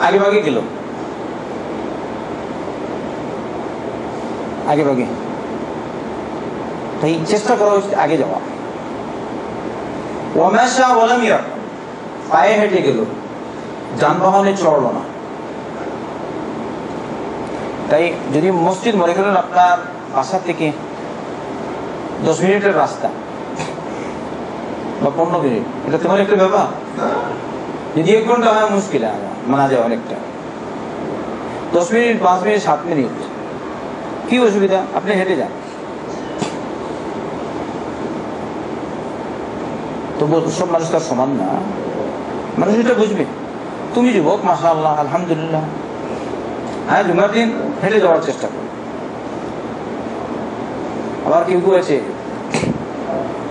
আগে ভাগে গেল, আগে ভাগে, তাই চেষ্টা করা উচিত আগে যাওয়া। ওয়ামাশা ওয়ালাম ইয়ারকাব, পায়ে হেঁটে গেল, যানবাহনে চড়লো না। তাই যদি মসজিদ মনে করেন আপনার বাসা থেকে 10 মিনিটের রাস্তা বা 15 মিনিট, এটা তোমার একটা ব্যাপার। যদি 1 ঘন্টা হয় মুশকিল মানা যায় অনেকটা, 10 মিনিট, 5 মিনিট, 7 মিনিট, কি অসুবিধা? আপনি হেঁটে যান। তবু সব মানুষ তার সমান না, মানুষ এটা বুঝবে। তুমি যুবক, মাশাআল্লাহ, আলহামদুলিল্লাহ, হ্যাঁ জুমার দিন হেঁটে যাওয়ার চেষ্টা করো। আবার কেউ কেউ আছে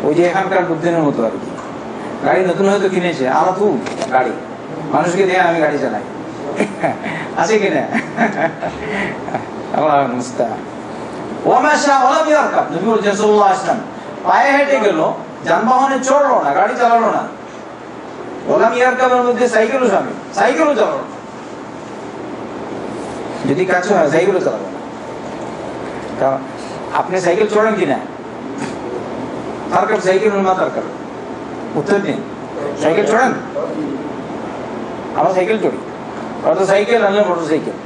ওই যে এখানকার লোকজনের মতো আর কি, গাড়ি নতুন হয়তো কিনেছে, আলাদু গাড়ি, মানুষকে দিয়ে আমি গাড়ি চালাই, আছে কিনা? আল্লাহ মুস্তাআন। ওয়ামাশা ওয়ালাম ইয়ারকাব, নবী বলেছেন সাল্লাল্লাহু আলাইহি ওয়াসাল্লাম পায়ে হেঁটে গেল, যানবাহনে চড়লো না, গাড়ি চালালো না। ওয়ালাম ইয়ারকাবের মধ্যে সাইকেলও শামিল, সাইকেলও চালালো না, যদি কাছে হয় সাইকেলও চালাবো না। কারণ আপনি সাইকেল চড়েন কিনা? তার কাছে সাইকেল মাতার কারণ উত্তর দিন, সাইকেল চড়েন? আমরা সাইকেল চড়ি, ওরা তো সাইকেল আনলে মোটর সাইকেল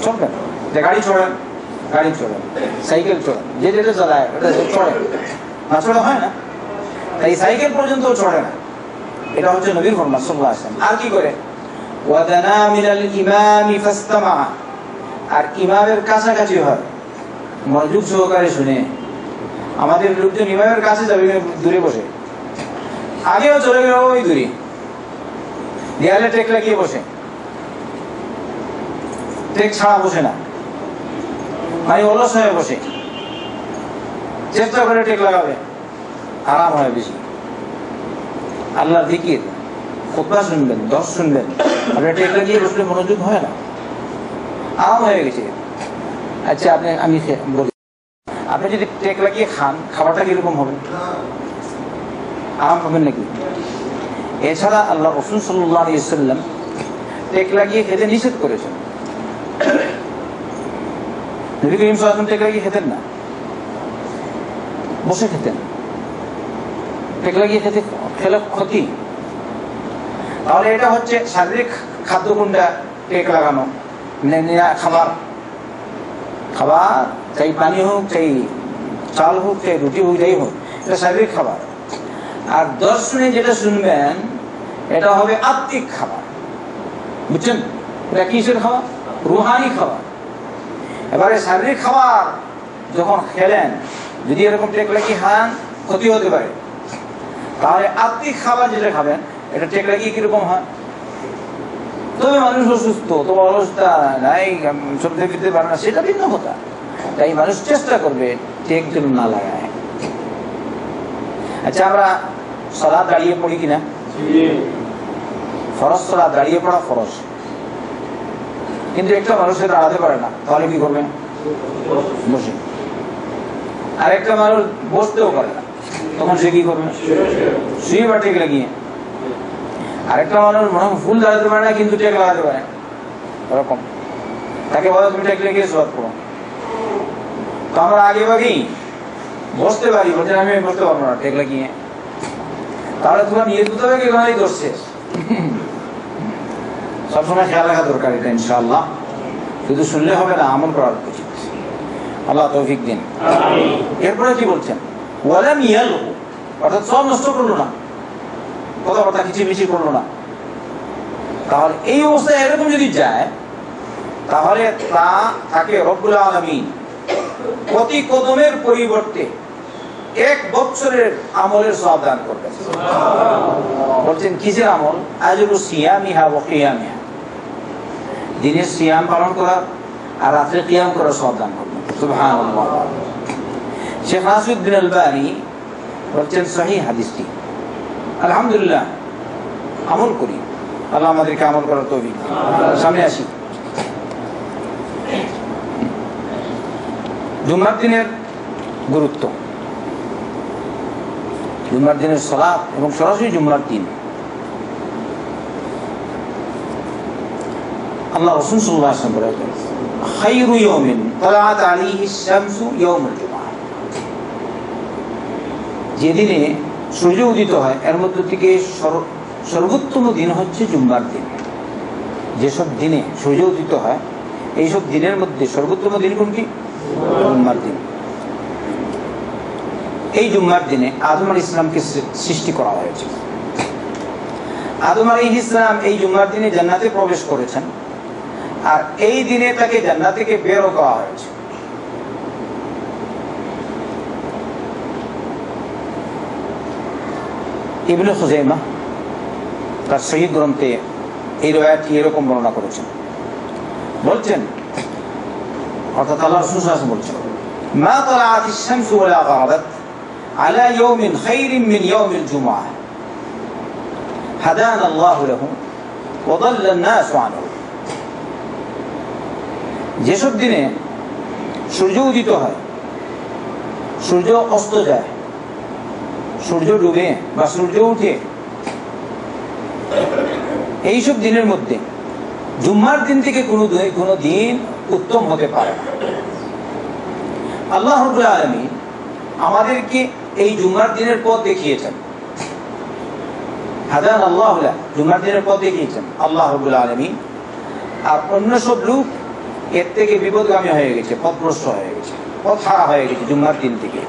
চলবেন, যে গাড়ি চড়েন, গাড়ি চড়েন, সাইকেল চড়েন, যে যেটা চালায় ওটা চড়েন, না চড়া হয় না। তাই সাইকেল পর্যন্ত চড়ে না, এটা হচ্ছে নবীর ফরমান সাল্লাল্লাহু আলাইহি ওয়াসাল্লাম। আর কি করে? ওয়াদানা মিনাল ইমামি ফাসতামা, আর ইমামের কাছাকাছি হয়, মনোযোগ সহকারে শুনে। আমাদের লোকজন ইমামের কাছে যাবে দূরে বসে, আগেও চলে গেল ওই দূরে, দেয়ালে টেক লাগিয়ে বসে, টেক ছাড়া বসে না, মানে অলস হয়ে বসে, চেষ্টা করে টেক লাগাবে, আরাম হয় বেশি। আল্লাহর জিকির, খুতবা শুনবেন, দর্শ শুনবেন, আপনার টেক লাগিয়ে বসলে মনোযোগ হয় না, আরাম হয়ে গেছে। আচ্ছা আমি বলি, আপনি যদি টেক লাগিয়ে খান, খাবারটা কিরকম হবে? আরাম হবেন নাকি? এছাড়া আল্লাহ রাসূল সাল্লাল্লাহু আলাইহি ওয়াসাল্লাম টেক লাগিয়ে খেতে নিষেধ করেছেন। নবী করিম সাল্লাল্লাহু আলাইহি ওয়াসাল্লাম টেক লাগিয়ে খেতেন না, বসে খেতেন। টেক লাগিয়ে খেলে ক্ষতি। তাহলে এটা হচ্ছে শারীরিক খাদ্য কোনটা? টেক লাগানো, খাবার, খাবার চাই পানি হোক, চাই চাল হোক, চাই রুটি হোক, যাই হোক, এটা শারীরিক খাবার। আর দর্শনে যেটা শুনবেন এটা হবে আত্মিক খাবার, বুঝছেন? এটা কিসের খাবার? রুহানি খাবার। এবারে শারীরিক খাবার যখন খেলেন, যদি এরকম টেক লাগিয়ে খান, ক্ষতি হতে পারে। তাহলে আত্মিক খাবার যেটা খাবেন, এটা টেক লাগিয়ে কিরকম হয়? তবে মানুষ অসুস্থ, তোমার অবস্থা নাই, চলতে ফিরতে পারে না, সেটা ভিন্ন কথা। তাই মানুষ চেষ্টা করবে টেক যেন না লাগায়। আচ্ছা, আমরা সালাত দাঁড়িয়ে পড়ি কিনা? ফরজ সালাত দাঁড়িয়ে পড়া ফরজ, কিন্তু একটা মানুষের দাঁড়াতে পারে না, তাহলে কি করবে? বসে। আর একটা মানুষ বসতেও পারে না, তখন সে কি করবে? শুয়ে বা টেক লাগিয়ে। আরেকটা মানুষ মনে হয় ফুল দাঁড়াতে পারে না, কিন্তু টেক লাগাতে পারে, ওরকম তাকে বলো তুমি টেক লাগিয়ে সালাত করো। তো আমরা আগে ভাগেই বসতে পারি, বলছেন আমি বসতে পারবো না টেক লাগিয়ে। তাহলে তোমার নিয়ে দিতে হবে এখানেই ধরছে। সবসময় খেয়াল রাখা দরকার এটা, ইনশাআল্লাহ। শুধু শুনলে হবে না, আমল করা উচিত। আল্লাহ তৌফিক দিন। এরপরে কি বলছেন? ওয়ালাম ইয়ালগু, অর্থাৎ সব নষ্ট করলো না, কথাবার্তা কিচিমিচি করলো না। তাহলে এই অবস্থায় এরকম যদি যায়, তাহলে তাকে রব্বুল আলামিন প্রতি কদমের পরিবর্তে 1 বছরের আমলের সওয়াব দান করবেন। বলছেন কিসের আমল? আজরু সিয়ামিহা ওয়া কিয়ামিহা, দিনের সিয়াম পালন করা আর রাতে কিয়াম করার সওয়াব দান করবেন। সুবহানাল্লাহ। শেখ নাসিরউদ্দিন আলবানী বলছেন সহিহ হাদিসটি। আলহামদুলিল্লাহ, আমল করি, আল্লাহ আমাদেরকে আমল করার তৌফিক দিন। সামনে আসি। জুমার দিনের গুরুত্ব, জুমার দিনের সালাত এবং সরাসরি জুমার দিন। আল্লাহ রাসূল সাল্লাল্লাহু আলাইহি ওয়াসাল্লাম বলেছেন, খায়রু ইয়াউমিন তালাআত আলাইহি আশ-শামসু ইয়াউমুল জুমআহ, যেদিনে সূর্য উদিত হয় এর মধ্যে থেকে সর্বোত্তম দিন হচ্ছে জুমার দিন। যেসব দিনে সূর্য উদিত হয় এইসব দিনের মধ্যে সর্বোত্তম দিন কোনটি? জুমার দিন। এই জুমার দিনে আদম আলাইহিস সালামকে সৃষ্টি করা হয়েছে। আদম আলাইহিস সালাম এই জুমার দিনে জান্নাতে প্রবেশ করেছেন, আর এই দিনে তাকে জান্নাত থেকে বের করা হয়েছে। ইবনে খুজাইমা তার সহিহ গ্রন্থে এই রওয়ায়াতটি এরকম বর্ণনা করেছেন। বলছেন, অর্থাৎ আল্লাহ রাসূল সাল্লাল্লাহু আলাইহি ওয়াসাল্লাম বলছেন, মা তালাআতিশ শামসু ওয়ালা গারাবাত আলা ইয়াউমিন খায়রিন মিন ইয়াউমিল জুমআহ হাদানা আল্লাহু লাহু ওয়া দাল্লা আন-নাসু আনহু। যেসব দিনে সূর্য উদিত হয়, সূর্য অস্ত যায়, সূর্য ডুবে বা সূর্য উঠে, এইসব দিনের মধ্যে জুম্মার দিন থেকে কোনো দিন উত্তম হতে পারে না। আল্লাহ রাব্বুল আলামিন আমাদেরকে এই জুম্মার দিনের পথ দেখিয়েছেন। হাদান আল্লাহু লা, জুম্মার দিনের পথ দেখিয়েছেন আল্লাহ রাব্বুল আলামিন। আর অন্য সব লোক এর থেকে বিপদগামী হয়ে গেছে, পথভ্রষ্ট হয়ে গেছে, পথ হারা হয়ে গেছে জুম্মার দিন থেকে।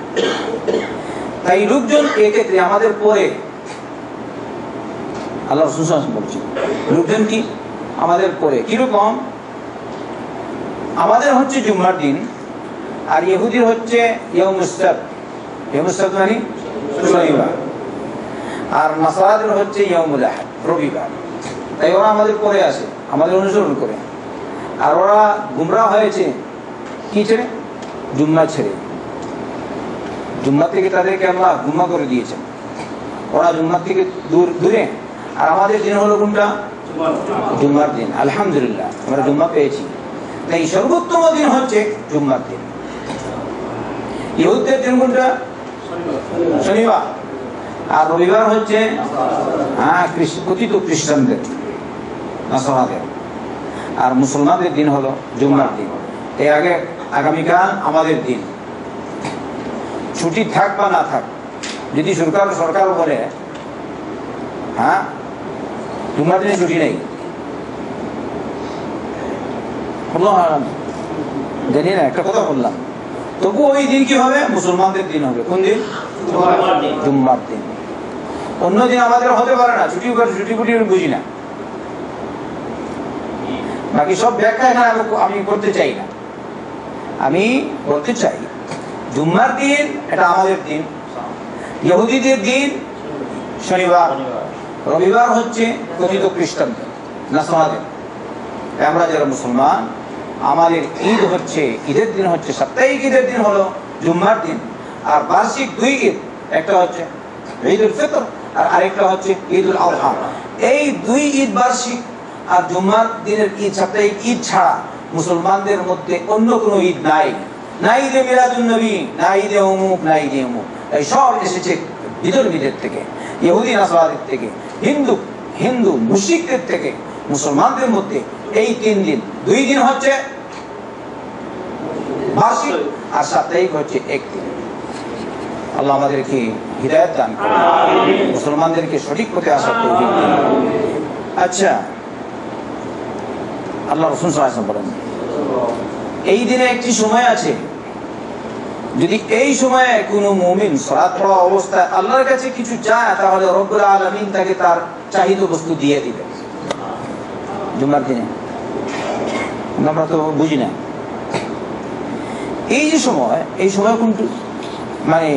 তাই লোকজন এক্ষেত্রে আমাদের পরে, আল্লাহ রাসূল সাল্লাল্লাহু আলাইহি ওয়াসাল্লাম বলছেন, লোকজন কি আমাদের পরে কিরকম? আমাদের হচ্ছে জুম্মার দিন, আর ইহুদির হচ্ছে ইয়াউমুস সাbt। ইয়াউমুস সাbt মানে শনিবার, আর নাসারাদের হচ্ছে ইয়াউমুল আহাদ, রবিবার। তাই ওরা আমাদের পরে আসে, আমাদের অনুসরণ করে। আর ওরা গুমরাহ হয়েছে কি ছেড়ে? জুম্মা ছেড়ে। জুম্মা থেকে তাদেরকে আল্লাহ গুমরাহ করে দিয়েছেন। ওরা জুম্মা থেকে দূরে। আর আমাদের দিন হলো কোনটা? জুম্মার দিন। আলহামদুলিল্লাহ আমরা জুম্মা পেয়েছি। তাই সর্বোত্তম দিন হচ্ছে জুম্মার দিন। ইহুদদের দিন কোনটা? শনিবার। আর রবিবার হচ্ছে কথিত খ্রিস্টানদের, নাসারাদের। আর মুসলমানদের দিন হলো জুম্মার দিন। এই আগামীকাল আমাদের দিন, ছুটি থাক বা না থাক, যদি সরকার বলে জুম্মার দিনে ছুটি নেই, জানি না, একটা কথা বললাম, তবু ওই দিন কি হবে? মুসলমানদের দিন হবে। কোন দিন? জুম্মার দিন। অন্য দিন আমাদের হতে পারে না, ছুটি ফুটি বুঝি না। বাকি সব ব্যাখ্যা এখানে আমি করতে চাই না। আমি বলতে চাই জুম্মার দিন এটা আমাদের দিন, ইহুদিদের দিন শনিবার, রবিবার হচ্ছে কথিত খ্রিস্টানদের, নাসারাদের। আমরা যারা মুসলমান, আমাদের ঈদ হচ্ছে, ঈদের দিন হচ্ছে, সাপ্তাহিক ঈদের দিন হলো জুম্মার দিন। আর বার্ষিক দুই ঈদ, একটা হচ্ছে ঈদুল ফিতর আর আরেকটা হচ্ছে ঈদুল আযহা। এই দুই ঈদ বার্ষিক আর জুম্মার দিনের ঈদ, সাপ্তাহিক ঈদ ছাড়া মুসলমানদের মধ্যে অন্য কোনো ঈদ নাই। না ঈদে মিলাদুন নবী, না ঈদে অমুক, না ঈদে অমুক। এই সব এসেছে বিধর্মীদের থেকে, ইহুদি নাসারাদের থেকে, হিন্দু মুশরিকদের থেকে। মুসলমানদের মধ্যে এই 3 দিন, 2 দিন হচ্ছে বার্ষিক আর সাপ্তাহিক হচ্ছে 1 দিন। আল্লাহ আমাদেরকে হিদায়াত দান করুন, মুসলমানদেরকে সঠিক পথে আসার তৌফিক দিন। আচ্ছা, আল্লাহ রাসূল সাল্লাল্লাহু আলাইহি ওয়াসাল্লাম বলেন, এই দিনে একটি সময় আছে, যদি এই সময়ে কোনো মুমিন সালাত পড়া অবস্থায় আল্লাহর কাছে কিছু চায়, তাহলে রব্বুল আলামিন তাকে তার চাহিদা বস্তু দিয়ে দিবেন। জুমার দিনে আমরা তো বুঝি না এই যে সময়, এই সময় কোনটু, মানে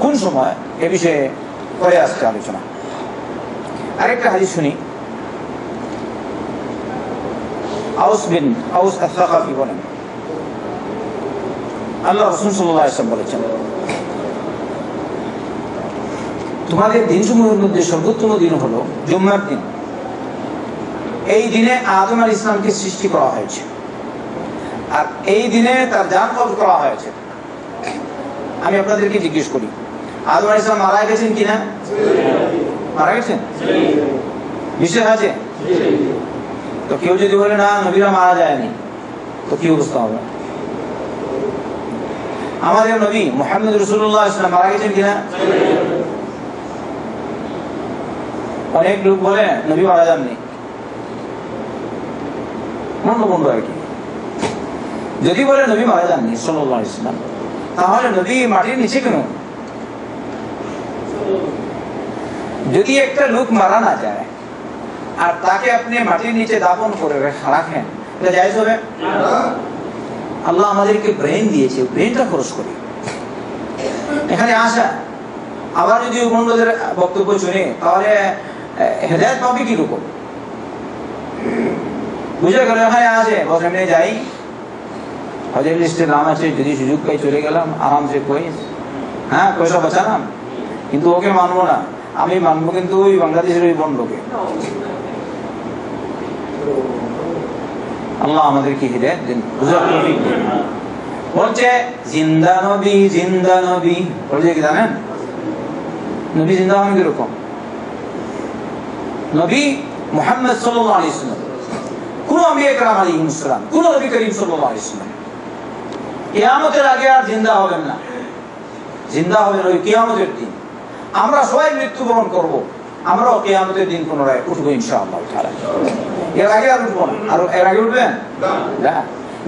কোন সময়, এ বিষয়ে পরে আসছে আলোচনা। আরেকটা হাদিস শুনি। আউস আস-সাকাফি বলেন, আল্লাহ রাসূল সাল্লাল্লাহু আলাইহি ওয়াসাল্লাম বলেছেন, তোমাদের দিনসমূহের মধ্যে সর্বোত্তম দিন হলো জুম্মার দিন। এই দিনে আদম আলাইহিস সালামকে সৃষ্টি করা হয়েছে, আর এই দিনে তার জান কবজ করা হয়েছে। আমি আপনাদেরকে জিজ্ঞেস করি, আদম আলাইহিস সালাম মারা গেছেন কিনা? মারা গেছেন? বিশ্বাস আছে? তো কেউ যদি বলে না নবীরা মারা যায়নি, তো কি অবস্থা হবে? আমাদের নবী মুহাম্মদ রাসূলুল্লাহ সাল্লাল্লাহু আলাইহি ওয়াসাল্লাম মারা গেছেন কিনা? অনেক লোক বলে নবী মারা যাননি, মন্দ আর কি। যদি বলে নবী মারা যাননি সাল্লাল্লাহু আলাইহি ওয়াসাল্লাম, তাহলে নবী মাটির নিচে কেন? যদি একটা লোক মারা না যায় আর তাকে আপনি মাটির নিচে দাফন করে রাখেন, এটা জায়েজ হবে? আল্লাহ আমাদেরকে ব্রেন দিয়েছে, ব্রেনটা খরচ করি এখানে আসা। আবার যদি বন্ধুদের বক্তব্য শুনে, তাহলে হেদায়েত পাবে কিরকম? বুঝে গেল এখানে আছে, বস এমনি যাই, হজের লিস্টে নাম আছে, যদি সুযোগ পাই চলে গেলাম আরামসে, কই হ্যাঁ পয়সা বাঁচালাম, কিন্তু ওকে মানবো না, আমি মানবো কিন্তু ওই বাংলাদেশের ওই বন্ডকে। আল্লাহ আমাদেরকে হিদায়াত দিন, বুঝার তৌফিক দিন। বলছে জিন্দা নবী, জিন্দা নবী বলছে কি জানেন? নবী জিন্দা হন কিরকম? নবী মুহাম্মদ সাল্লাল্লাহু আলাইহি ওয়াসাল্লাম, কোন আম্বিয়া کرام আলাইহিস সালাম, কোন নবী করিম সাল্লাল্লাহু আলাইহি ওয়াসাল্লাম কিয়ামতের আগে আর জিন্দা হবেন না। জিন্দা হবেন ওই কিয়ামতের দিন। আমরা সবাই মৃত্যুবরণ করব, আমরাও কিয়ামতের দিন পুনরায় উঠবো ইনশাআল্লাহ তাআলা। এর আগে আর উঠবো না। আর এর আগে উঠবেন না।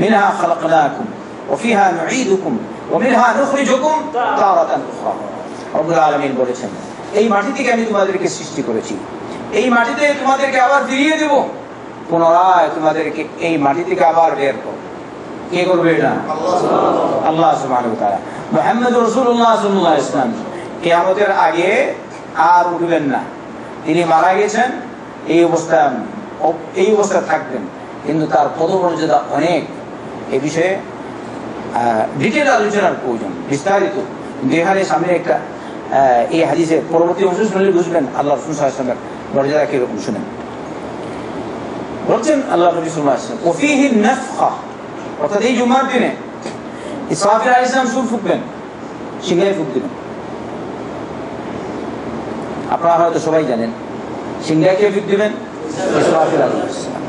মিনহা খালাকনাকুম ওয়া ফিহা নুঈদুকুম ওয়া মিনহা নুখরিজুকুম তারাতান উখরা। রব্বুল আলামিন বলেছেন, এই মাটি থেকে আমি তোমাদেরকে সৃষ্টি করেছি, এই মাটিতে তোমাদেরকে আবার ফিরিয়ে দেব, পুনরায় তোমাদেরকে এই মাটি থেকে আবার বের করব। কে করবে এটা? আল্লাহ সুবহানাহু ওয়া তাআলা। মুহাম্মদুর রাসূলুল্লাহ সাল্লাল্লাহু আলাইহি ওয়াসাল্লাম কিয়ামতের আগে আর উঠবেন না। তিনি মারা গেছেন, এই অবস্থায় থাকবেন, কিন্তু তার পদমর্যাদা অনেক। এই বিষয়ে ডিটেল আলোচনার প্রয়োজন, বিস্তারিত। এখানে সামনে একটা এই হাদিসের পরবর্তী অংশ শুনলে বুঝবেন আল্লাহ রাসূল সাল্লাল্লাহু আলাইহি ওয়াসাল্লামের মর্যাদা কিরকম। শুনেন, বলছেন আল্লাহ নবী সাল্লাল্লাহু আলাইহি ওয়াসাল্লাম, ওয়াফিহি নাফখা, অর্থাৎ এই জুমার দিনে ইসরাফিল আলাইহিস সালাম সুর ফুঁকবেন, সিংহায় ফুঁক দিবেন। আপনারা হয়তো সবাই জানেন, সিংহায় কে ফুঁক দিবেন? ইসরাফিল আলাইহিস সালাম।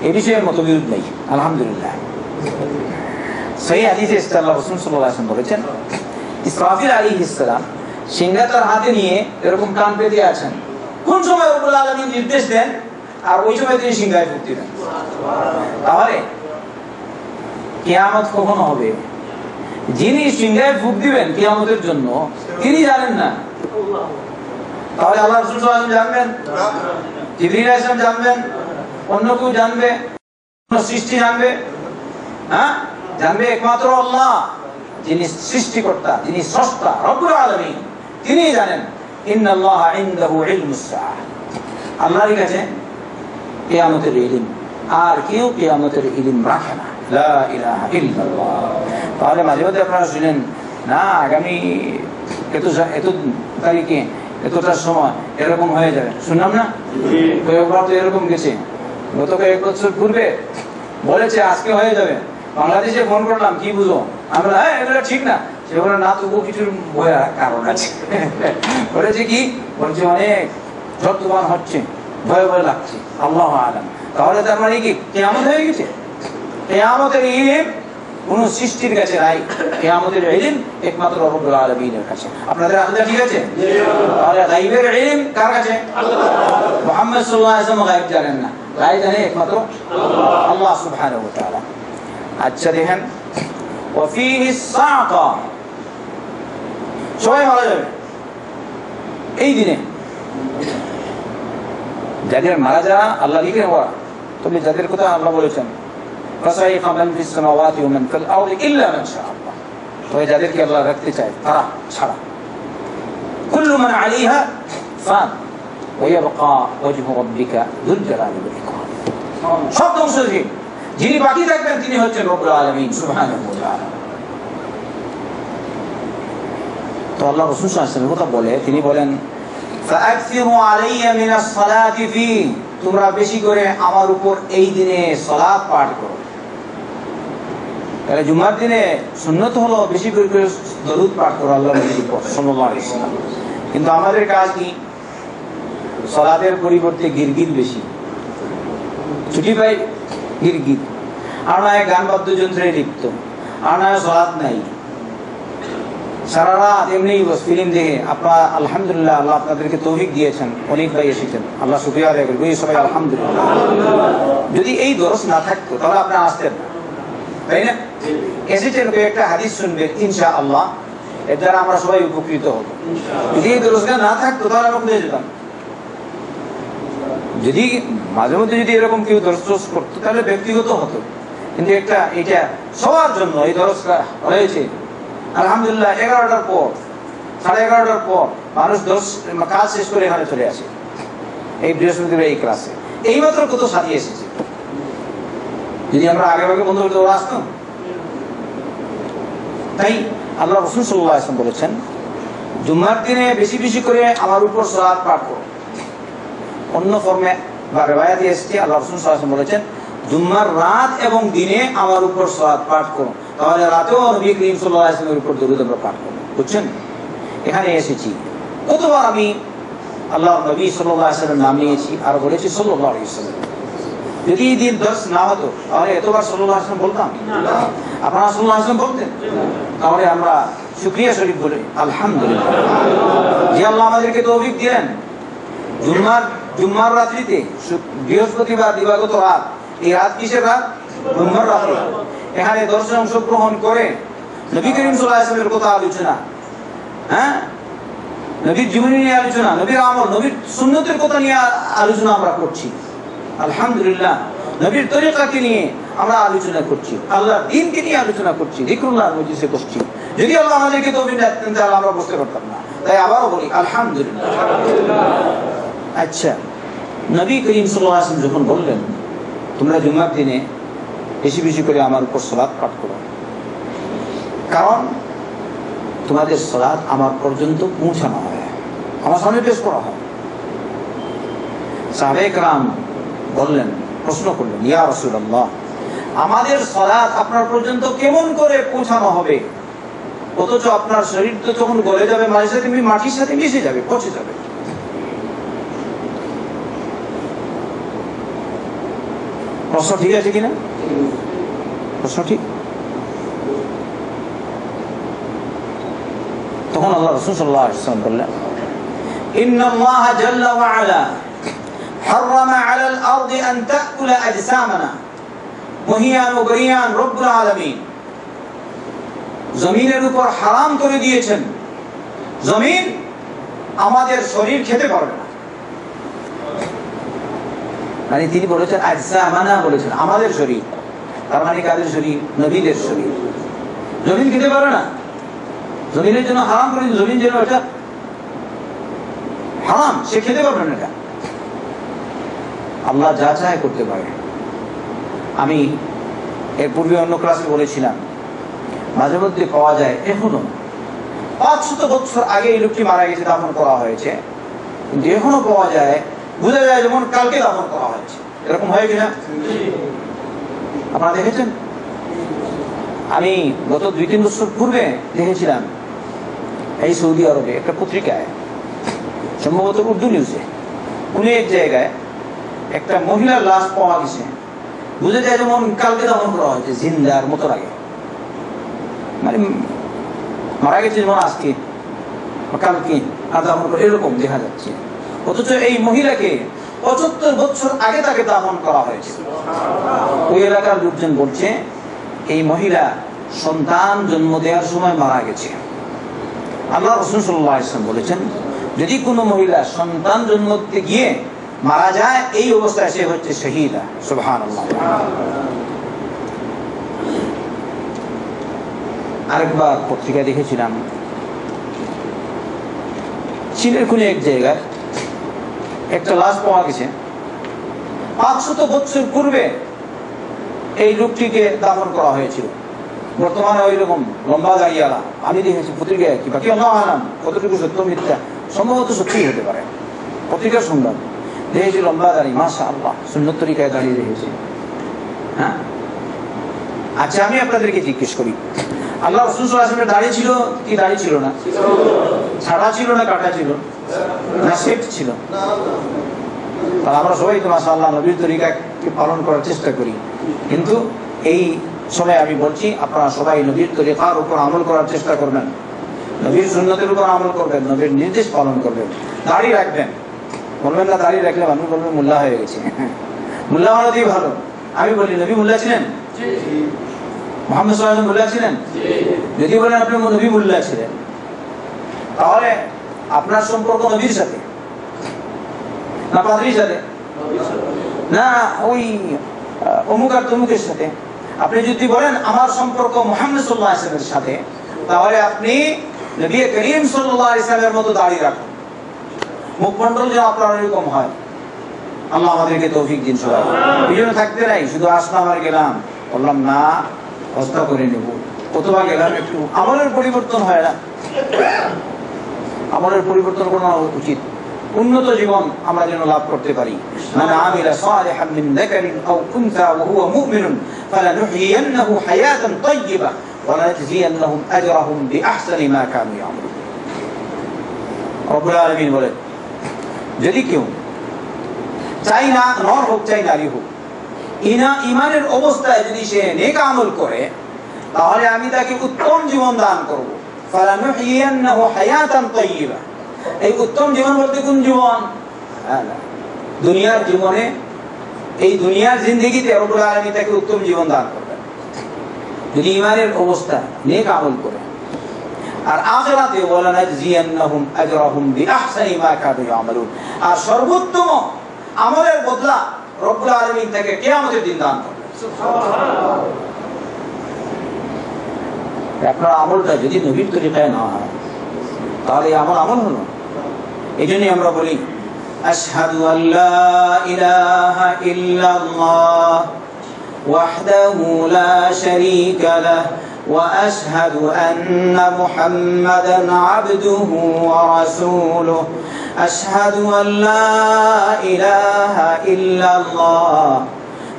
এই বিষয়ে মতবিরোধ নেই, আলহামদুলিল্লাহ। সহিহ হাদিসে আল্লাহ রাসূল সাল্লাল্লাহু আলাইহি ওয়াসাল্লাম বলেছেন, ইসরাফিল আলাইহিস সালাম সিংহা তার হাতে নিয়ে এরকম কান পেতে আছেন, কোন সময় রব্বুল আলামিন নির্দেশ দেন আর ওই সময় তিনি সিংহায় ফুঁক দিবেন। তাহলে কিয়ামত কখন হবে? যিনি সিংহায় ফুঁক দিবেন কিয়ামতের জন্য, তিনি জানেন না। তাহলে আল্লাহ রাসূল সাল্লাল্লাহু আলাইহি ওয়াসাল্লাম জানবেন, জিবরিল আলাইহিস সালাম জানবেন, অন্য কেউ জানবে? কোন সৃষ্টি জানবে? হ্যাঁ, জানবে একমাত্র আল্লাহ, যিনি সৃষ্টিকর্তা, যিনি স্রষ্টা, রব্বুল আলামিন, তিনি জানেন। ইন্নাল্লাহা ইনদাহু ইলমুস সাআহ, আল্লাহর কাছে কিয়ামতের ইলম, আর কেউ কিয়ামতের ইলম রাখে না। লা ইলাহা ইল্লাল্লাহ। তাহলে মাঝে মাঝে আপনারা শুনেন না, আগামী এত তারিখে এতটার সময় এরকম হয়ে যাবে, শুনলাম না? কয়েকবার তো এরকম গেছে, গত কয়েক বছর পূর্বে বলেছে আজকে হয়ে যাবে। বাংলাদেশে ফোন করলাম, কি বুঝো? আমরা হ্যাঁ এগুলো ঠিক না। সে বলে না, তবুও কিছুর ভয়ের কারণ আছে। বলেছে কি? বলছে অনেক ঝড় তুফান হচ্ছে, ভয় ভয় লাগছে, আল্লাহু আলাম। তাহলে তার মানে কি কিয়ামত হয়ে গেছে? কিয়ামতের ইলম কোন সৃষ্টির কাছে নাই, কিয়ামতের ইলম একমাত্র রব্বুল আলামিনের কাছে। আপনাদের আকিদা ঠিক আছে? তাহলে গায়বের ইলম কার কাছে? আল্লাহ। মুহাম্মদ সাল্লাল্লাহু আলাইহি ওয়াসাল্লাম গায়ব জানেন না, গায়ব জানে একমাত্র আল্লাহ সুবহানাহু ওয়া তাআলা। আচ্ছা দেখেন, ওয়াফিহি সাআকা, সবাই মারা যাবে এই দিনে। যাদের মারা যাওয়া আল্লাহ লিখে নেওয়া, তবে যাদের কথা আল্লাহ বলেছেন فَصَيْقَ مَنْ فِي السَّمَاوَاتِ وَمَنْ فِي الْأَرْضِ إِلَّا مَنْ شَاءَ اللَّهُ, তবে যাদেরকে আল্লাহ রাখতে চায় তারা ছাড়া। كُلُّ مَنْ عَلَيْهَا فَانٍ وَيَبْقَى وَجْهُ رَبِّكَ ذُو الْجَلَالِ وَالْإِكْرَامِ। সব ধ্বংসশীল, যিনি বাকি থাকবেন তিনি হচ্ছেন রব্বুল আলামিন সুবহানাহু ওয়া তাআলা। তো আল্লাহ রাসূল সাল্লাল্লাহু আলাইহি ওয়াসাল্লাম কথা বলে, তিনি বলেন فَأَكْثِرُوا عَلَيَّ مِنَ الصَّلَاةِ فِيهِ, তোমরা বেশি করে আমার উপর এই দিনে সালাত পাঠ করো। তাহলে জুমার দিনে সুন্নত হলো বেশি করে দরুদ পাঠ করো আল্লাহর নবীর উপর সাল্লাল্লাহু আলাইহি ওয়াসাল্লাম। কিন্তু আমাদের কাজ কি? সালাতের পরিবর্তে গিরগির বেশি, ছুটি পাই গিরগির, আর নয় গান বাদ্যযন্ত্রে লিপ্ত, আর নয় সালাত নাই, সারা রাত এমনি ফিল্ম দেখে। আপনার আলহামদুলিল্লাহ, আল্লাহ আপনাদেরকে তৌফিক দিয়েছেন, অনেক ভাই এসেছেন, আল্লাহ শুকরিয়া আদায় করব, সবাই আলহামদুলিল্লাহ। যদি এই দরস না থাকতো তাহলে আপনি আসতেন না, তাই না? এসেছেন, একটা হাদিস শুনবেন ইনশাআল্লাহ, এর দ্বারা আমরা সবাই উপকৃত হব। যদি এই দরসটা না থাকতো তাহলে আমরা কোথায় যেতাম? যদি মাঝে মধ্যে যদি এরকম কেউ দরস করতো তাহলে ব্যক্তিগত হতো, কিন্তু এটা সবার জন্য এই দরসটা হয়েছে। আলহামদুলিল্লাহ, 11টার পর, 11:30টার পর মানুষ কাজ শেষ করে এখানে চলে আসে। এই বৃহস্পতিবার এই ক্লাসে এইমাত্র কত সাথী এসেছে। যদি আমরা আগে আগে বন্ধ করতে ওরা আসতো। তাই আল্লাহ রাসূল সাল্লাল্লাহু আলাইহি ওয়াসাল্লাম বলেছেন, জুম্মার দিনে বেশি বেশি করে আমার উপর সালাত পাঠ করো। অন্য ফর্মে বা রিওয়ায়াতে এসেছে আল্লাহ রাসূল সাল্লাল্লাহু আলাইহি ওয়াসাল্লাম বলেছেন, জুম্মার রাত এবং দিনে আমার উপর সালাত পাঠ করো। তাহলে রাতেও নবী করিম সাল্লাল্লাহু আলাইহি ওয়াসাল্লামের উপর দরুদ আমরা পাঠ করব। বুঝছেন? এখানে এসেছি কতবার আমি আল্লাহর নবী সাল্লাল্লাহু আলাইহি ওয়াসাল্লামের নাম নিয়েছি আর বলেছি সাল্লাল্লাহু আলাইহি ওয়াসাল্লাম। যদি এই দিন দর্শ না হতো তাহলে এতবার সাল্লাল্লাহু আলাইহি ওয়াসাল্লাম বলতাম? আপনারা সাল্লাল্লাহু আলাইহি ওয়াসাল্লাম বলতেন? তাহলে আমরা শুকরিয়া শরীফ বলি আলহামদুলিল্লাহ, যে আল্লাহ আমাদেরকে তৌফিক দিলেন জুম্মার রাত্রিতে, বৃহস্পতিবার দিবাগত রাত, এই রাত কিসের রাত? জুম্মার রাতে এখানে দর্শনে অংশগ্রহণ করে নবী করিম সাল্লাল্লাহু আলাইহি ওয়াসাল্লামের কথা আলোচনা, হ্যাঁ, নবীর জীবনী নিয়ে আলোচনা, নবীর আমল, নবীর সুন্নতের কথা নিয়ে আলোচনা আমরা করছি। আলহামদুলিল্লাহ, নবীর তরিকাকে নিয়ে আমরা আলোচনা করছি, আল্লাহর দ্বীনকে নিয়ে আলোচনা করছি, যিকরুল্লাহর মজলিসে বসছি। যদি আল্লাহ আমাদেরকে তৌফিক দিতেন তাহলে আমরা বসতে পারতাম না। তাই আবারও বলি আলহামদুলিল্লাহ। আচ্ছা, নবী করিম সাল্লাল্লাহু আলাইহি ওয়াসাল্লাম যখন বললেন তোমরা জুম্মার দিনে বেশি বেশি করে আমার উপর সালাত পাঠ করো, কারণ তোমাদের সালাত আমার পর্যন্ত পৌঁছানো হয়, আমার সামনে পেশ করা হয়। সাহাবায়ে কেরাম বললেন, প্রশ্ন করলেন, ইয়া রাসূলুল্লাহ, আমাদের সালাত আপনার পর্যন্ত কেমন করে পৌঁছানো হবে, অথচ আপনার শরীর তো তখন গলে যাবে, মাটির সাথে মিশে যাবে, পচে যাবে। প্রশ্ন ঠিক আছে কিনা? প্রশ্ন ঠিক? তখন আল্লাহ রাসূল সাল্লাল্লাহু আলাইহি ওয়াসাল্লাম বললেন, ইন্নাল্লাহা জাল্লা ওয়া আলা হারামা আলাল আরদি আন তাকুলা আজসামানা মুহিয়ান ওয়া গরিয়ান রব্বুল আলামিন। জমিনের উপর হারাম করে দিয়েছেন, জমিন আমাদের শরীর খেতে পারবে না। মানে তিনি বলেছেন আজসামানা, বলেছেন আমাদের শরীর, তার মানে কাদের শরীর? নবীদের শরীর। জমিন খেতে পারবে না, জমিনের জন্য হারাম করে, জমিন যেন এটা হারাম, সে খেতে পারবে না। এটা আল্লাহ যা চায় করতে পারে। আমি এর পূর্বে অন্য ক্লাসে বলেছিলাম, মাঝে মধ্যে পাওয়া যায় এখনো 500 বছর আগে এই লোকটি মারা গেছে, দাফন করা হয়েছে, কিন্তু এখনো পাওয়া যায়, বোঝা যায় যেমন কালকে দাফন করা হয়েছে। এরকম হয় কিনা আপনারা দেখেছেন? আমি গত 2-3 বছর পূর্বে দেখেছিলাম এই সৌদি আরবে একটা পত্রিকায়, সম্ভবত উর্দু নিউজে, কোন এক জায়গায় একটা মহিলার লাশ পাওয়া গেছে, বুঝে যায় যেমন কালকে দাফন করা হয়েছে, জিন্দার মতো লাগে, মানে মারা গেছে যেমন আজকে কালকে দাফন করা, এরকম দেখা যাচ্ছে। অথচ এই মহিলাকে 75 বছর আগে তাকে দাফন করা হয়েছে। ওই এলাকার লোকজন বলছে এই মহিলা সন্তান জন্ম দেওয়ার সময় মারা গেছে। আল্লাহ রাসূল সাল্লাল্লাহু আলাইহি ওয়াসাল্লাম বলেছেন, যদি কোনো মহিলা সন্তান জন্ম দিতে গিয়ে মারা যায়, এই অবস্থায় সে হচ্ছে শহীদা। সুবহানাল্লাহ। আরেকবার পত্রিকা দেখেছিলাম, চীনের কোন এক জায়গায় একটা লাশ পাওয়া গেছে, 500 বছর পূর্বে এই লোকটিকে দাফন করা হয়েছিল। বর্তমানে ওই রকম লম্বা দাঁড়িয়ালা আমি দেখেছি পত্রিকায়, কি বাকি আল্লাহ আলাম কতটুকু সত্য মিথ্যা, সম্ভবত সত্যিই হতে পারে। পত্রিকার সংবাদ দেখেছি, লম্বা দাঁড়িয়ে, মাশাআল্লাহ, সুন্নত তরিকায় দাঁড়িয়ে রেখেছে। হ্যাঁ, আচ্ছা, আমি আপনাদেরকে জিজ্ঞেস করি, আল্লাহ রাসূল সাল্লাল্লাহু আলাইহি ওয়াসাল্লাম দাঁড়িয়ে ছিল কি দাঁড়িয়ে ছিল না? ছাড়া ছিল না কাটা ছিল না সেট ছিল? তাহলে আমরা সবাই তো মাশাআল্লাহ নবীর তরিকাকে পালন করার চেষ্টা করি, কিন্তু এই সময় আমি বলছি আপনারা সবাই নবীর তরিকার উপর আমল করার চেষ্টা করবেন, নবীর সুন্নতের উপর আমল করবেন, নবীর নির্দেশ পালন করবেন, দাড়ি রাখবেন। বলবেন না দাড়ি রাখলে মানুষ বলবে মোল্লা হয়ে গেছে। মোল্লা হওয়াতেই ভালো। আমি বলি, নবী মোল্লা ছিলেন? মুহাম্মদ সাল্লাল্লাহু আলাইহি ওয়াসাল্লাম মোল্লা ছিলেন? যদি বলেন আপনি নবী মোল্লা ছিলেন, তাহলে আপনার সম্পর্ক নবীর সাথে না পাদ্রীর সাথে না ওই অমুক আর তমুকের সাথে? আপনি যদি বলেন আমার সম্পর্ক মুহাম্মদ সাল্লাল্লাহু আলাইহি ওয়াসাল্লামের সাথে, তাহলে আপনি নবী করিম সাল্লাল্লাহু আলাইহি ওয়াসাল্লামের মতো দাড়ি রাখুন, মুখমণ্ডল যেন আপনার এরকম হয়, আল্লাহ আমাদেরকে তৌফিক দিন সবাই। এই জন্য থাকতে নাই শুধু আসলাম আর গেলাম, বললাম না হস্তা করে নেব, কতবার গেলাম, একটু আমলের পরিবর্তন হয় না? আমলের পরিবর্তন করা উচিত, উন্নত জীবন আমরা যেন লাভ করতে পারি। মান আমিলা সালিহান মিন যাকারিন আও উনসা ওয়া হুয়া মুমিনুন ফালানুহইয়ান্নাহু হায়াতান তাইয়্যিবা ওয়া লানাজজিয়ান্নাহুম আজরাহুম বিআহসানি মা কানু ইয়ামালুন। রব্বুল আলামিন বলেন, যদি কেউ চাই না নর হোক চাই নারী হোক, ইমানের অবস্থায় যদি সে নেক আমল করে, তাহলে আমি তাকে উত্তম জীবন দান করব। ফালানুহইয়ান্নাহু হায়াতান তাইয়্যিবা, এই উত্তম জীবন বলতে কোন জীবন? দুনিয়ার জীবনে, এই দুনিয়ার জিন্দেগিতে রব্বুল আলামিন তাকে উত্তম জীবন দান করবেন যদি ইমানের অবস্থা নেক আমল করে। আর আখিরাতে ওয়ালানাজজিয়ান্নাহুম আজরাহুম বিআহসানি মা কানু ইয়ামালুন, আর সর্বোত্তম আমলের বদলা রব্বুল আলামিন তাকে কিয়ামতের দিন দান করবেন। সুবহানাল্লাহ। আপনার আমলটা যদি নবীর তরিকায় না হয়, তাহলে আমল হলো। এই জন্যই আমরা বলি আশহাদু আল্লা ইলাহা ইল্লাল্লাহ ওয়াহদাহু লা শারীকা লাহ ওয়া আশহাদু আন্না মুহাম্মাদান আবদুহু ওয়া রাসূলুহু। আশহাদু আল্লা ইলাহা ইল্লাল্লাহ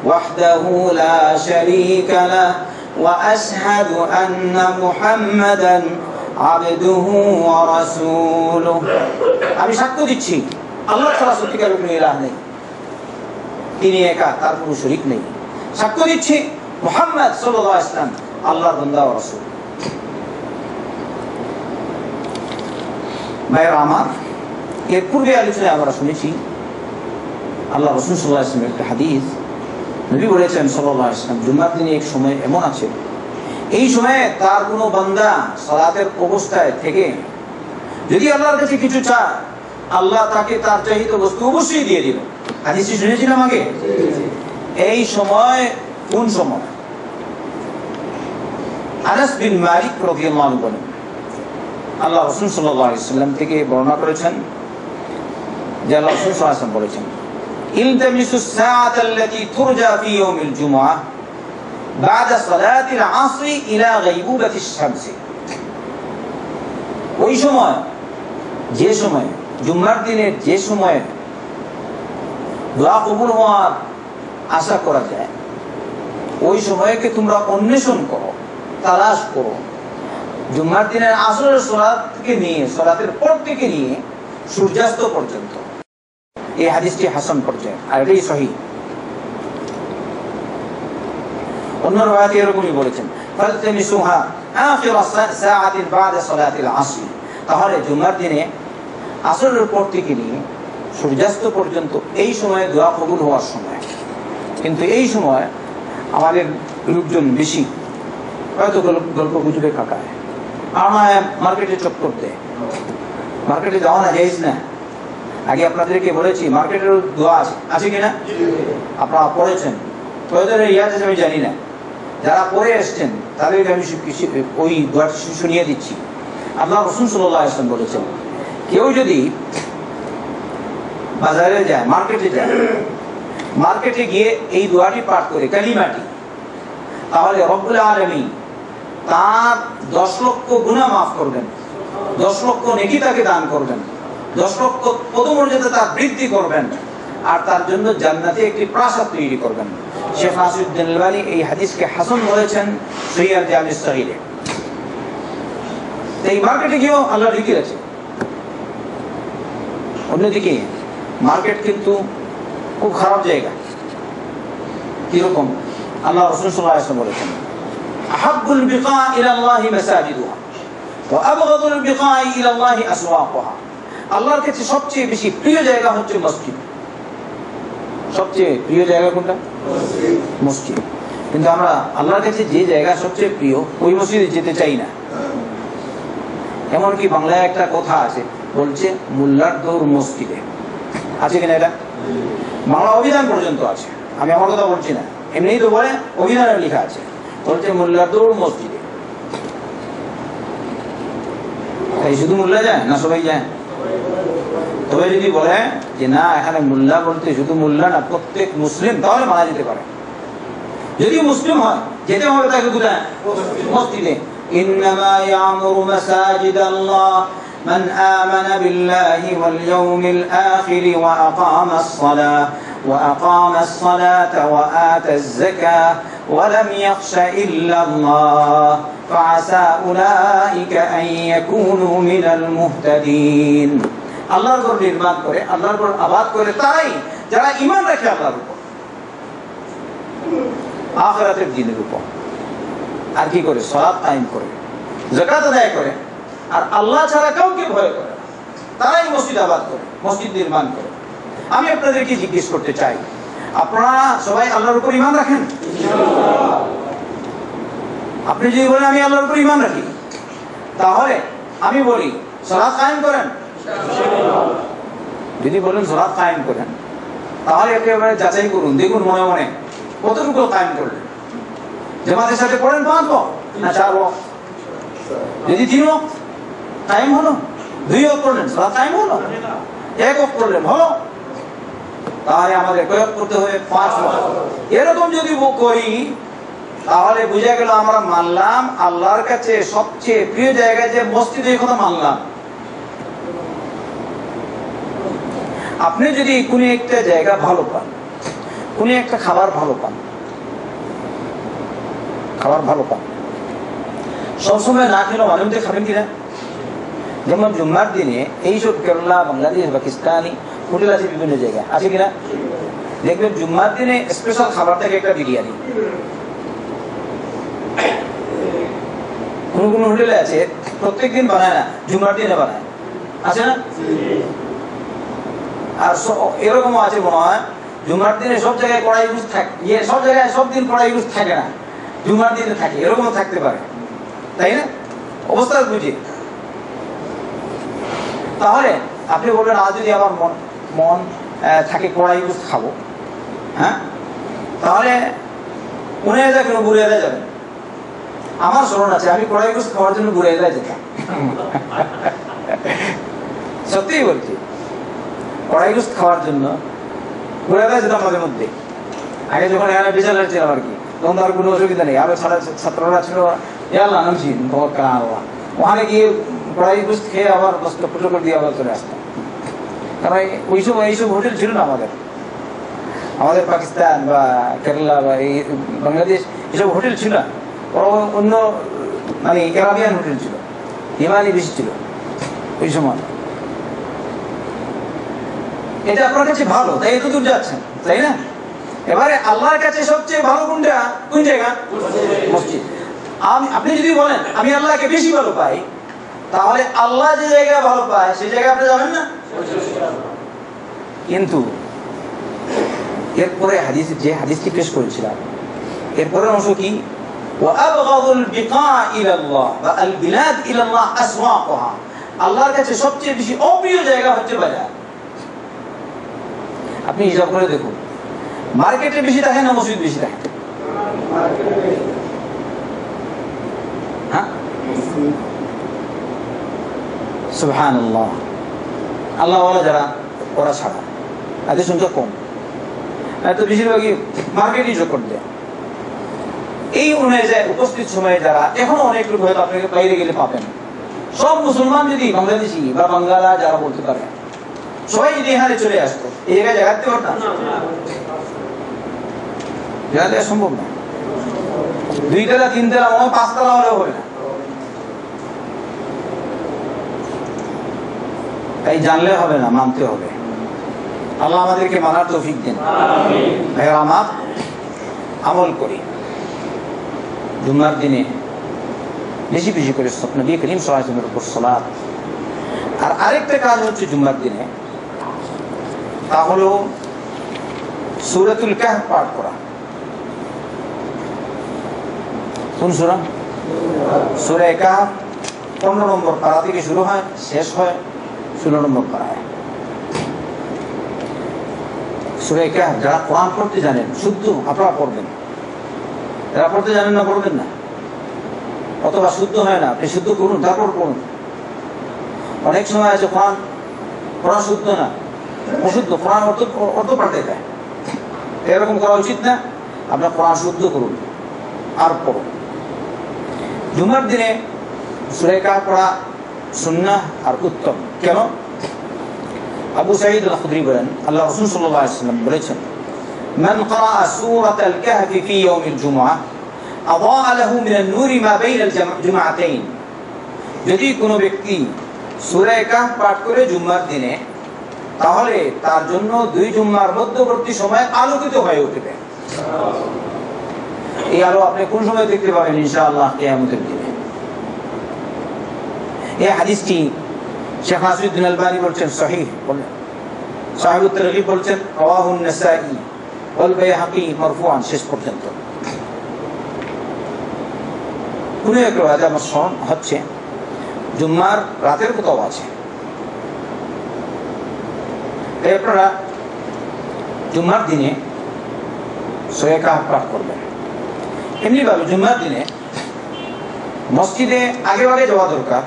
ওয়াহদাহু লা শারীকা লাহ ওয়া আশহাদু আন্না মুহাম্মাদান আবদুহু ওয়া রাসূলুহু। আমি সাক্ষ্য দিচ্ছি আল্লাহ ছাড়া সত্যিকার কোনো ইলাহ নেই, তিনি একা, তার কোনো শরীক নেই। সাক্ষ্য দিচ্ছি মুহাম্মদ সাল্লাল্লাহু আলাইহি ওয়াসাল্লাম আল্লাহর বান্দা ও রাসূল। ভাইরা আমার, এর পূর্বে আলোচনায় আমরা শুনেছি আল্লাহ রাসূল সাল্লাল্লাহু আলাইহি ওয়াসাল্লামের একটা হাদিস। নবী বলেছেন সাল্লাল্লাহু আলাইহি ওয়াসাল্লাম, জুমার দিনে এক সময় এমন আছে, এই সময়ে তার কোনো বান্দা সালাতের অবস্থায় থেকে যদি আল্লাহর কাছে কিছু চায়, আল্লাহ তাকে তার চাহিদা বস্তু অবশ্যই দিয়ে দিল। হাদিসটি শুনেছিলাম আগে। এই সময় কোন সময়? আনাস বিন মালিক রাদিয়াল্লাহু আনহু বলেন, আল্লাহ রাসূল সাল্লাল্লাহু আলাইহি ওয়াসাল্লাম থেকে বর্ণনা করেছেন যে আল্লাহ রাসূল সাল্লাল্লাহু আলাইহি ওয়াসাল্লাম বলেছেন, ইলতামিসুস সাআতাল্লাতী তুরজা ফি ইয়াউমিল জুমআহ বা'দা সালাতিল আসরি ইলা গায়বুবাতিশ শামসি। ওই সময়, যে সময় জুমার দিনের যে সময় দোয়া কবুল হওয়ার আশা করা যায়, ওই সময়কে তোমরা অন্বেষণ করো, তালাশ করো। জুমার দিনের আসরের সালাত থেকে নিয়ে, সালাতের পর থেকে নিয়ে সূর্যাস্ত পর্যন্ত। এই হাদিসটি হাসান পর্যায়ে, আর এটাই সহিহ। অন্য রাওয়াতে এরকমই বলেছেন, ফালতামিসুহা আখির সাআতিন বা'দা সালাতিল আসর। তাহলে জুমার দিনে আসরের পর থেকে নিয়ে সূর্যাস্ত পর্যন্ত এই সময় দোয়া কবুল হওয়ার সময়। কিন্তু এই সময় আমাদের লোকজন বেশি হয়তো গল্প গুজবে কাটায়, আমার মার্কেটে চপ করতে, মার্কেটে যাওয়া না যাইজ না। আগে আপনাদেরকে বলেছি মার্কেটের দোয়া আছে কিনা, আপনারা পড়েছেন, তোদের ইয়াদ আছে আমি জানি না, যারা পড়ে এসছেন তাদেরকে আমি ওই দোয়াটি শুনিয়ে দিচ্ছি। আল্লাহ রাসূল সাল্লাল্লাহু আলাইহি ওয়াসাল্লাম বলেছেন, কেউ যদি বাজারে যায়, মার্কেটে যায়, মার্কেটে গিয়ে এই দোয়াটি পাঠ করে, কালিমাটি, তাহলে রব্বুল আলামিন তার 10 লক্ষ গুনাহ মাফ করবেন, 10 লক্ষ নেকি তাকে দান করবেন, 10 লক্ষ পদমর্যাদা তার বৃদ্ধি করবেন, আর তার জন্য জান্নাতে একটি প্রাসাদ তৈরি করবেন। শেখ নাসিরউদ্দিন আলবানী এই হাদিসকে হাসান বলেছেন সহিহ জামিউস সগীরে। এই মার্কেটে গিয়েও আল্লাহ ঢুকিয়ে আছে। অন্যদিকে মার্কেট কিন্তু খুব খারাপ জায়গা। কিরকম? আল্লাহ রাসূল সাল্লাল্লাহু আলাইহি ওয়াসাল্লাম বলেছেন, আহাব্বুল বিকা ইলাল্লাহি মাসাজিদুহা ওয়া আবগাদুল বিকা ইলাল্লাহি আসওয়াকুহা। আল্লাহর কাছে সবচেয়ে বেশি প্রিয় জায়গা হচ্ছে মসজিদ। সবচেয়ে প্রিয় জায়গা কোনটা? মসজিদ। কিন্তু আমরা আল্লাহর কাছে যে জায়গা সবচেয়ে প্রিয়, ওই মসজিদে যেতে চাই না। এমনকি বাংলায় একটা কথা আছে, বলছে মোল্লার দৌড় মসজিদে। আছে কিনা এটা? বাংলা অভিধান পর্যন্ত আছে, আমি আমার কথা বলছি না, এমনিই তো বলে অভিধানে লেখা আছে, বলছে মোল্লার দৌড় মসজিদে। তাই শুধু মোল্লা যায় না, সবাই যায়? তবে তবে যদি বলে যে না এখানে মোল্লা বলতে শুধু মোল্লা না প্রত্যেক মুসলিম, তাহলে মানা যেতে পারে। যদি মুসলিম হয় যেতে হবে তাকে কোথায়? মসজিদে। ইন্নামা ইয়ামুরু মাসাজিদাল্লাহ মান আমানা বিল্লাহি ওয়াল ইয়াউমিল আখির ওয়া আকামাস সালাতা ওয়া আতাজ যাকাহ ওয়া লাম ইয়াখশা ইল্লা আল্লাহ ফাআসা উলাইকা আন ইয়াকুনু মিনাল মুহতাদিন। আল্লাহর ঘর নির্মাণ করে, আল্লাহর ঘর আবাদ করে তারাই যারা ঈমান রাখে আল্লাহর উপর, আখিরাতের দিনের উপর। আর কি করে? সালাত কায়েম করে, যাকাত আদায় করে, আর আল্লাহ ছাড়া কাউকে ভয় করে, তারাই মসজিদ আবাদ করে, মসজিদ নির্মাণ করে। আমি আপনাদেরকে জিজ্ঞেস করতে চাই, আপনারা সবাই আল্লাহর উপর ঈমান রাখেন? আপনি যদি বলেন আমি আল্লাহর উপর ঈমান রাখি, তাহলে আমি বলি সালাত কায়েম করেন। যদি বলেন সালাত কায়েম করেন, তাহলে একেবারে যাচাই করুন, দেখুন মনে মনে কতটুকু কায়েম করলেন। জামাতের সাথে পড়েন 5 ওয়াক্ত না 4 ওয়াক্ত? যদি 3 ওয়াক্ত কায়েম হলো, 2 ওয়াক্ত পড়লেন, সালাত কায়েম হলো, 1 ওয়াক্ত পড়লেন হলো, তাহলে আমাদের কয় ওয়াক্ত করতে হবে? 5 ওয়াক্ত। এরকম যদি করি তাহলে বুঝা গেল আমরা মানলাম আল্লাহর কাছে সবচেয়ে প্রিয় জায়গা যে মসজিদ, এই কথা মানলাম। আপনি যদি কোনো একটা জায়গা ভালো পান, কোনো একটা খাবার ভালো পান, সবসময় না খেলেও মাঝে মধ্যে খাবেন কিনা? যেমন জুম্মার দিনে এইসব কেরলা, বাংলাদেশ, পাকিস্তানি হোটেল আছে বিভিন্ন জায়গায়, আছে কিনা? দেখবেন জুম্মার দিনে স্পেশাল খাবার থাকে একটা বিরিয়ানি। কোন কোন হোটেলে আছে প্রত্যেকদিন বানায় না, জুম্মার দিনে বানায়, আছে না? আর এরকমও আছে মনে হয় জুম্মার দিনে সব জায়গায় কড়াই ইউজ থাকে, সব জায়গায় সব দিন কড়াই ইউজ থাকে না, জুম্মার দিনে থাকে, এরকমও থাকতে পারে, তাই না? অবস্থা বুঝি। তাহলে আপনি বলবেন আজ যদি আমার মন থাকে কড়াই ইউজ খাবো, হ্যাঁ, তাহলে 19,000 কেন বুড়িয়াদা যাবেন? আমার স্মরণ আছে আমি কড়াই ইউজ খাওয়ার জন্য বুড়িয়াদা যেতাম। সত্যিই বলছি, কড়াই ইউজ খাওয়ার জন্য বুড়িয়াদা যেতাম মাঝে মধ্যে। আগে যখন এখানে বিশাল ছিলাম আর কি, তখন তো আর কোনো অসুবিধা নেই, আরো ছাত্ররা ছিল, নামছি ওখানে গিয়ে কড়াই ইউজ খেয়ে আবার পুজো করে দিয়ে আবার চলে আসতাম। কারণ এইসব হোটেল ছিল না আমাদের পাকিস্তান বা কেরালা বা এই বাংলাদেশ, এসব হোটেল ছিল না, অন্য মানে আরাবিয়ান হোটেল ছিল, হিমালি বেশি ছিল ওই সময়। এটা আপনার কাছে ভালো, তাই এত দূর যাচ্ছেন, তাই না? এবারে আল্লাহর কাছে সবচেয়ে ভালো কোনটা? কোন জায়গা? মসজিদ। আপনি যদি বলেন আমি আল্লাহকে বেশি ভালো পাই, তাহলে আল্লাহ যে জায়গায় ভালো পায় সেই জায়গায় আপনি যাবেন না? কিন্তু এরপরে যে হাদিসটি পেশ করেছিলাম, এরপরে অংশ কি? আল্লাহর কাছে সবচেয়ে বেশি অপ্রিয় জায়গা হচ্ছে বাজার। আপনি হিসাব করে দেখুন, মার্কেটে বেশি থাকে না মসজিদ বেশি থাকে? হ্যাঁ, সুবহানাল্লাহ। আল্লাহ যারা ওরা ছাড়া তাদের সংখ্যা কম, এত বেশিরভাগই মার্কেটই যোগ করতে। এই অনুযায়ী উপস্থিত সময়ে যারা এখনো অনেক লোক হয়তো আপনাকে বাইরে গেলে পাবেন, সব মুসলমান যদি বাংলাদেশি বা বাঙ্গালা যারা বলতে পারে সবাই যদি এখানে চলে আসতো, এই জায়গায় জায়গাতে পারতাম? জায়গা দেওয়া সম্ভব না। 2 তলা 3 তলা 5 তলা হলেও হবে না। তাই জানলে হবে না, মানতে হবে। আল্লাহ আমাদেরকে মানার তৌফিক দেন। ভাইয়া আমার আমল করি, জুমার দিনে বেশি বেশি করে নবী করিম সাল্লাল্লাহু আলাইহি ওয়াসাল্লামের উপর সালাত। আর আরেকটা কাজ হচ্ছে জুমার দিনে, তা হলো সূরাতুল কাহফ পাঠ করা। কোন সূরা? সূরা কাহফ 15 নম্বর পারা থেকে শুরু হয়, শেষ হয় 16 নম্বর পারায়। সূরা কাহফ যারা কোরআন পড়তে জানেন শুদ্ধ আপনারা পড়বেন, যারা পড়তে জানেন না পড়বেন না, অথবা শুদ্ধ হয় না আপনি শুদ্ধ করুন, তারপর পড়ুন। অনেক সময় আছে কোরআন কোরআন শুদ্ধ না, অশুদ্ধ, কোরআন অর্থ পাল্টে দেয়। এরকম করা উচিত না। আপনার কোরআন শুদ্ধ করুন আর পড়ুন। জুমার দিনে সূরা কাহফ পড়া সুন্নাহ আর উত্তম। কেন? আবু সাঈদ আল খুদরি বলেন, আল্লাহ রাসূল সাল্লাল্লাহু আলাইহি ওয়াসাল্লাম বলেছেন, মান ক্বারা সূরাতাল কাহফি ফি ইয়াউমিল জুমআহ আযা লাহু মিনান নূরি মা বাইনাল জুমআতাইন। যদি কোনো ব্যক্তি সূরা কাহফ পাঠ করে জুমার দিনে, তাহলে তার জন্য দুই জুম্মার মধ্যবর্তী সময় আলোকিত হয়ে উঠবে। এই আলো আপনি কোন সময় দেখতে পাবেন? ইনশাআল্লাহ কিয়ামতের দিনে। এই হাদিসটি শেখ নাসিরুদ্দিন আলবানী বলছেন সহিহ, সাহিবুত তারগীব বলছেন রাওয়াহুন নাসাঈ ওয়াল বাইহাকী মারফুআন, শেষ পর্যন্ত। কোন এক রাজা আমার স্মরণ হচ্ছে জুম্মার রাতের কোথাও আছে। আপনারা জুম্মার দিনে সূরা কাহফ পাঠ করবেন। এমনিভাবে জুম্মার দিনে মসজিদে আগে যাওয়া দরকার।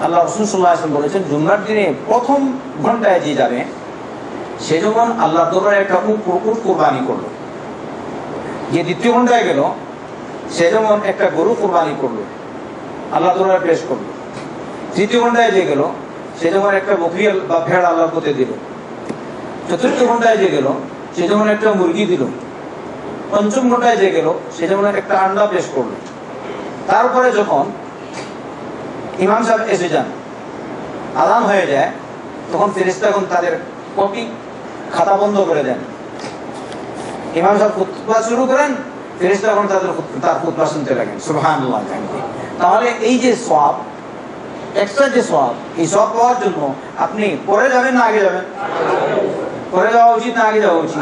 আল্লাহ রাসূল সাল্লাল্লাহু আলাইহি ওয়াসাল্লাম বলেছেন, জুম্মার দিনে প্রথম ঘন্টায় যে যাবে সে যেমন আল্লাহর দরবারে একটা উট কুরবানি করলো, যে দ্বিতীয় ঘন্টায় গেল সে যেমন একটা গরু কুরবানি করলো, আল্লাহর দরবারে পেশ করলো। তৃতীয় ঘন্টায় যে গেল সে যেমন একটা বকরি বা ভেড়া আল্লাহর পথে দিল। চতুর্থ ঘন্টায় যে গেল সে যেমন একটা মুরগি দিল। পঞ্চম ঘন্টায় যে গেল সে যেমন একটা আন্ডা পেশ করলো। তারপরে যখন ইমাম সাহেব এসে যান, আযান হয়ে যায়, তখন ফেরেশতাগণ তাদের কপি খাতা বন্ধ করে দেন। ইমাম সাহেব খুতবা শুরু করেন, ফেরেশতাগণ তার খুতবা শুনতে লাগেন। সুবহানাল্লাহ। তাহলে এই যে সওয়াব, এক্সট্রা যে সওয়াব, এই সওয়াব পাওয়ার জন্য আপনি পরে যাবেন না আগে যাবেন? পরে যাওয়া উচিত না আগে যাওয়া উচিত?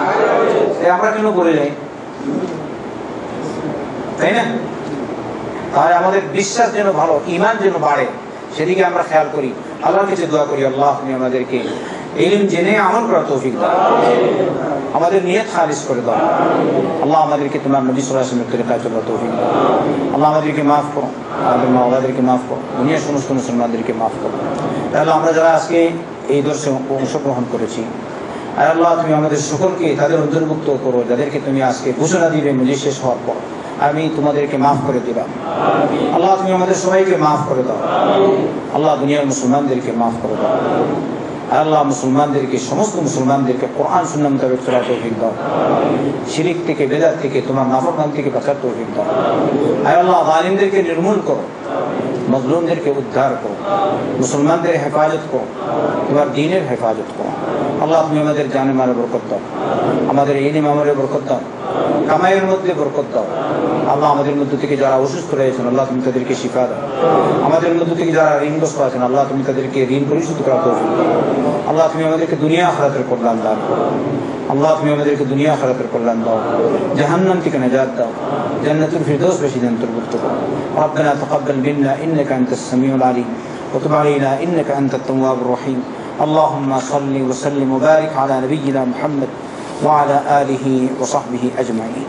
আমরা কেন পরে যাই, তাই না? তাহলে আমাদের বিশ্বাস যেন ভালো, ঈমান যেন বাড়ে, সেদিকে আমরা খেয়াল করি। আল্লাহর কাছে দোয়া করি, আল্লাহ তুমি আমাদেরকে ইলম জেনে আমল করার তৌফিক দাও, আমাদের নিয়ত খালিস করে দাও। আল্লাহ আমাদেরকে তোমার নবী সাল্লাল্লাহু আলাইহি ওয়াসাল্লামের তরিকায় চলার তৌফিক দাও। আল্লাহ আমাদেরকে মাফ করো, আমাদের মা বাবাদেরকে মাফ করো, দুনিয়ার সমস্ত মুসলমানদেরকে মাফ করো। তাহলে আমরা যারা আজকে এই দর্শে অংশগ্রহণ করেছি, আর আল্লাহ তুমি আমাদের সকলকে তাদের অন্তর্ভুক্ত করো যাদেরকে তুমি আজকে ঘোষণা দিবে মজলিস শেষ হওয়ার পর আমি তোমাদেরকে মাফ করে দিলাম। আল্লাহ তুমি আমাদের সবাইকে মাফ করে দাও। আল্লাহ দুনিয়ার মুসলমানদেরকে মাফ করে দাও। আল্লাহ মুসলমানদেরকে, সমস্ত মুসলমানদেরকে কোরআন সুন্নাহ মোতাবেক চলার তৌফিক দাও। শিরিক থেকে, বেদাত থেকে, তোমার নাফরমানি থেকে বাঁচার তৌফিক দাও। আর আল্লাহ জালিমদেরকে নির্মূল করো, মজলুমদেরকে উদ্ধার করো, মুসলমানদের হেফাজত করো, তোমার দ্বীনের হেফাজত করো। আল্লাহ তুমি আমাদের জানে মালে বরকত দাও, আমাদের ইলম আমলে বরকত দাও, কামাইয়ের মধ্যে বরকত দাও। আল্লাহ আমাদের মধ্য থেকে যারা অসুস্থ রয়েছেন আল্লাহ তুমি তাদেরকে শিফা দাও। আমাদের মধ্য থেকে যারা ঋণগ্রস্ত আছেন আল্লাহ তুমি তাদেরকে ঋণ পরিশোধ করার তৌফিক দাও। আল্লাহ তুমি আমাদেরকে দুনিয়া আখিরাতের কল্যাণ দান করো। আল্লাহ তুমি আমাদেরকে দুনিয়া আখিরাতের কল্যাণ দাও, জাহান্নাম থেকে নাজাত দাও, জান্নাতুল ফিরদৌস বাসীদের অন্তর্ভুক্ত করো। রব্বানা তাকাব্বাল মিন্না ইন্নাকা আনতাস সামিউল আলিম ওয়া তুব আলাইনা ইন্নাকা আনতাত তাওয়াবুর রহিম। اللهم صل وسلم وبارك على نبينا محمد وعلى آله وصحبه أجمعين.